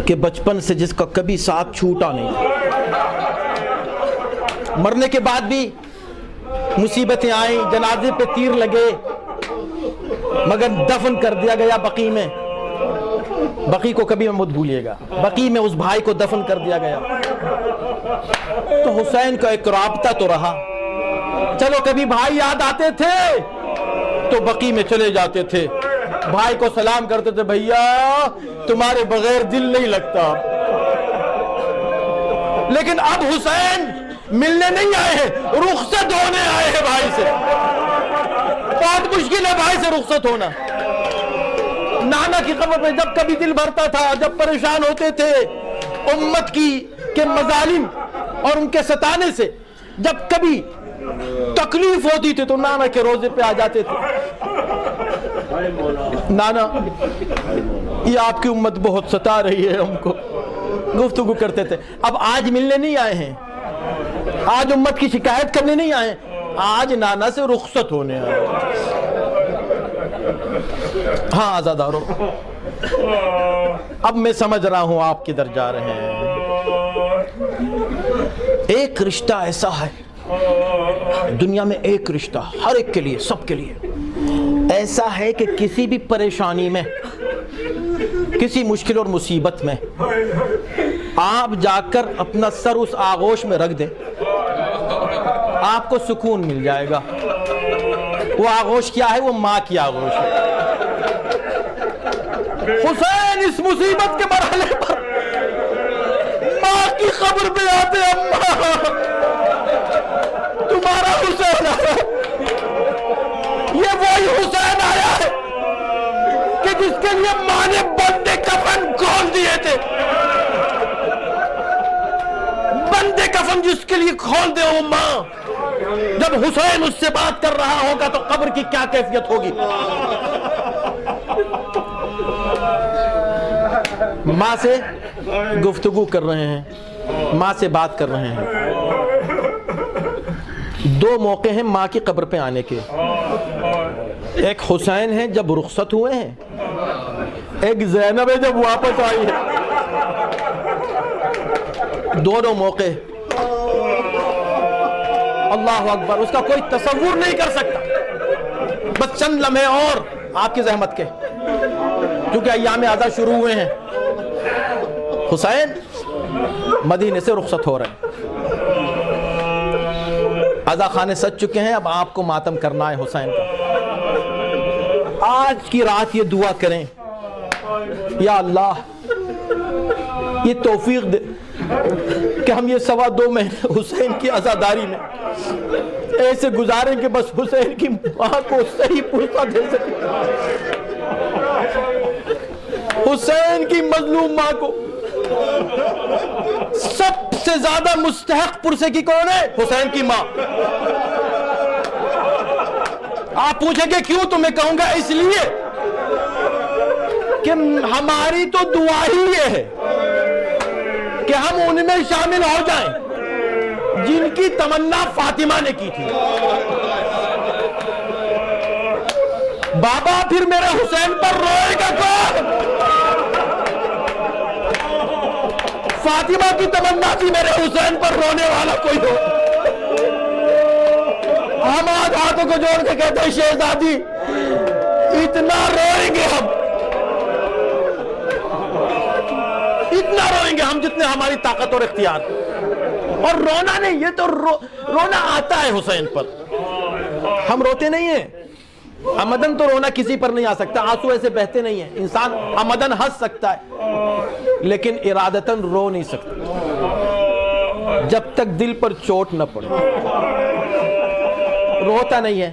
کہ بچپن سے جس کا کبھی ساتھ چھوٹا نہیں، مرنے کے بعد بھی مصیبتیں آئیں، جنازے پہ تیر لگے، مگر دفن کر دیا گیا بقیع میں۔ بقیع کو کبھی مت بھولیے گا، بقیع میں اس بھائی کو دفن کر دیا گیا۔ تو حسین کا ایک رابطہ تو رہا، چلو کبھی بھائی یاد آتے تھے تو بقیع میں چلے جاتے تھے، بھائی کو سلام کرتے تھے، بھیا تمہارے بغیر دل نہیں لگتا۔ لیکن اب حسین ملنے نہیں آئے ہیں، رخصت ہونے آئے ہیں بھائی سے۔ بہت مشکل ہے بھائی سے رخصت ہونا۔ نانا کی قبر پہ جب کبھی دل بھرتا تھا، جب پریشان ہوتے تھے امت کے مظالم اور ان کے ستانے سے، جب کبھی تکلیف ہوتی تھی تو نانا کے روزے پہ آ جاتے تھے، نانا یہ آپ کی امت بہت ستا رہی ہے ہم کو، گفتگو کرتے تھے۔ اب آج ملنے نہیں آئے ہیں، آج امت کی شکایت کرنے نہیں آئے، آج نانا سے رخصت ہونے آئے۔ ہاں آزادارو، اب میں سمجھ رہا ہوں آپ کدھر جا رہے ہیں۔ ایک رشتہ ایسا ہے دنیا میں، ایک رشتہ ہر ایک کے لیے، سب کے لیے ایسا ہے کہ کسی بھی پریشانی میں، کسی مشکل اور مصیبت میں آپ جا کر اپنا سر اس آغوش میں رکھ دیں، آپ کو سکون مل جائے گا۔ وہ آغوش کیا ہے؟ وہ ماں کی آغوش ہے۔ حسین اس مصیبت کے مرحلے پر ماں کی قبر پہ آتے، اماں تمہارا حسین آیا۔ یہ وہی حسین آیا ہے کہ جس کے لیے ماں نے بندے کفن کھول دیے تھے، بندے کفن جس کے لیے کھول دے وہ ماں۔ جب حسین اس سے بات کر رہا ہوگا تو قبر کی کیا کیفیت ہوگی؟ ماں سے گفتگو کر رہے ہیں، ماں سے بات کر رہے ہیں۔ دو موقع ہیں ماں کی قبر پہ آنے کے، ایک حسین ہے جب رخصت ہوئے ہیں، ایک زینب ہے جب واپس آئی ہے۔ دونوں موقع اللہ اکبر، اس کا کوئی تصور نہیں کر سکتا۔ بس چند لمحے اور آپ کی زحمت کے، کیونکہ ایام عزا شروع ہوئے ہیں۔ حسین مدینے سے رخصت ہو رہے ہیں، عزا خانے سج چکے ہیں، اب آپ کو ماتم کرنا ہے حسین کا۔ آج کی رات یہ دعا کریں، یا اللہ یہ توفیق دے کہ ہم یہ 2.25 مہینے حسین کی عزاداری میں ایسے گزاریں کہ بس حسین کی ماں کو صحیح پرسہ دے سکیں. حسین کی مظلوم ماں کو سب سے زیادہ مستحق پرسے کی کون ہے؟ حسین کی ماں. آپ پوچھیں گے کیوں؟ تو میں کہوں گا اس لیے کہ ہماری تو دعا ہی یہ ہے کہ ہم ان میں شامل ہو جائیں جن کی تمنا فاطمہ نے کی تھی. بابا پھر میرے حسین پر روئے گا کون؟ فاطمہ کی تمنا تھی میرے حسین پر رونے والا کوئی ہو. ہم آج ہاتھوں کو جوڑ کے کہتے ہیں شہزادی اتنا روئیں گے ہم، اتنا روئیں گے ہم جتنے ہماری طاقت اور اختیار. اور رونا نہیں، یہ تو رونا آتا ہے حسین پر، ہم روتے نہیں ہیں. عمدن تو رونا کسی پر نہیں آ سکتا، آنسو ایسے بہتے نہیں ہیں. انسان عمدن ہنس سکتا ہے لیکن ارادتاً رو نہیں سکتا جب تک دل پر چوٹ نہ پڑے. روتا نہیں ہے.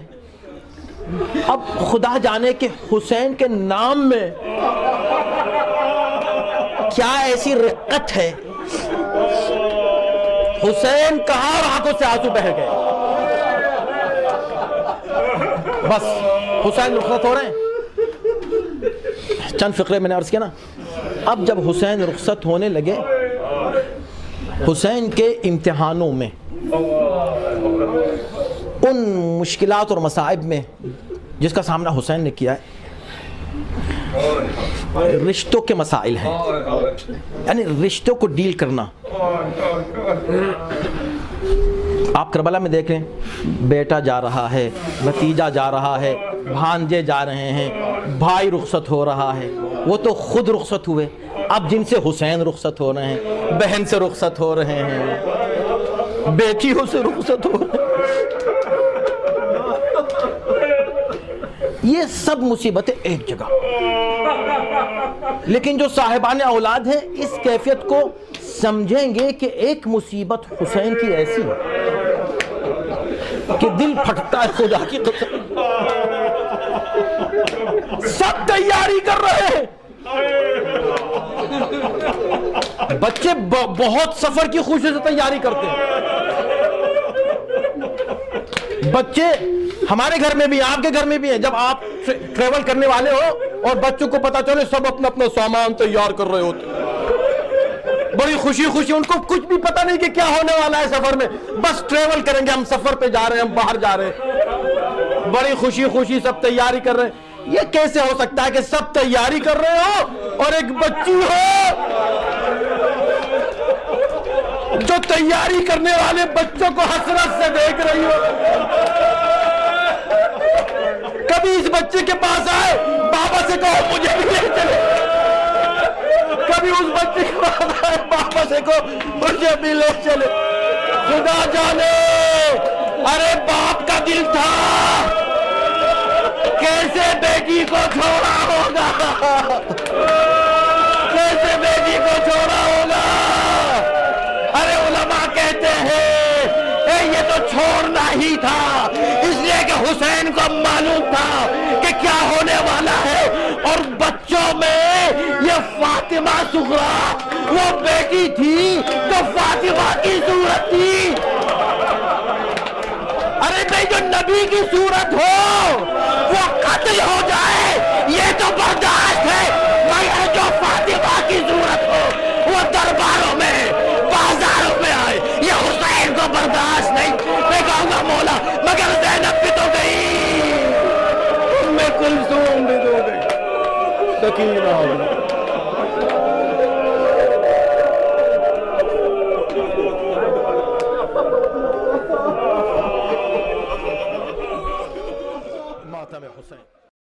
اب خدا جانے کہ حسین کے نام میں کیا ایسی رقت ہے. حسین کہاں اور آنکھوں سے آنسو بہہ گئے. بس حسین رخصت ہو رہے ہیں. چند فقرے میں نے عرض کیا نا. اب جب حسین رخصت ہونے لگے، حسین کے امتحانوں میں، ان مشکلات اور مصائب میں جس کا سامنا حسین نے کیا ہے، رشتوں کے مسائل ہیں. یعنی رشتوں کو ڈیل کرنا. آپ کربلا میں دیکھ رہے ہیں، بیٹا جا رہا ہے، بھتیجا جا رہا ہے، بھانجے جا رہے ہیں، بھائی رخصت ہو رہا ہے. وہ تو خود رخصت ہوئے، اب جن سے حسین رخصت ہو رہے ہیں، بہن سے رخصت ہو رہے ہیں، بیٹیوں سے رخصت ہو رہے ہیں. یہ سب مصیبتیں ایک جگہ. لیکن جو صاحبان اولاد ہیں اس کیفیت کو سمجھیں گے کہ ایک مصیبت حسین کی ایسی ہے کہ دل پھٹتا ہے. خدا کی قسم سب تیاری کر رہے ہیں. بچے بہت سفر کی خوشی سے تیاری کرتے ہیں. بچے ہمارے گھر میں بھی، آپ کے گھر میں بھی ہیں. جب آپ ٹریول کرنے والے ہو اور بچوں کو پتا چلے، سب اپنا اپنا سامان تیار کر رہے ہوتے، بڑی خوشی خوشی. ان کو کچھ بھی پتا نہیں کہ کیا ہونے والا ہے سفر میں، بس ٹریول کریں گے، ہم سفر پہ جا رہے ہیں، ہم باہر جا رہے ہیں. بڑی خوشی خوشی سب تیاری کر رہے ہیں. یہ کیسے ہو سکتا ہے کہ سب تیاری کر رہے ہو اور ایک بچی ہو جو تیاری کرنے والے بچوں کو حسرت سے دیکھ رہی ہو؟ کبھی اس بچے کے پاس آئے، بابا سے کہو مجھے بھی لے چلے. کبھی اس بچے کے پاس آئے، بابا سے کہو مجھے بھی لے چلے. خدا جانے ارے باپ کا دل تھا کیسے بیٹی کو چھوڑا ہوگا، کیسے بیٹی کو چھوڑا ہوگا. ارے علماء کہتے ہیں یہ تو چھوڑنا ہی تھا، اس لیے کہ حسین کو معلوم تھا کہ کیا ہونے والا ہے. اور بچوں میں یہ فاطمہ صغریٰ وہ بیٹی تھی جو فاطمہ کی صورت تھی. ارے نہیں، جو نبی کی صورت ہو وہ قتل ہو جائے یہ تو برداشت ہے، مگر جو فاطمہ کی صورت ہو وہ درباروں میں بازاروں میں آئے، یہ حسین کو برداشت نہیں. میں کہوں گا مولا مگر زینب بھی تو گئی، ام کلثوم بھی تو گئی، سکینہ ہو گئی. ماتم حسین.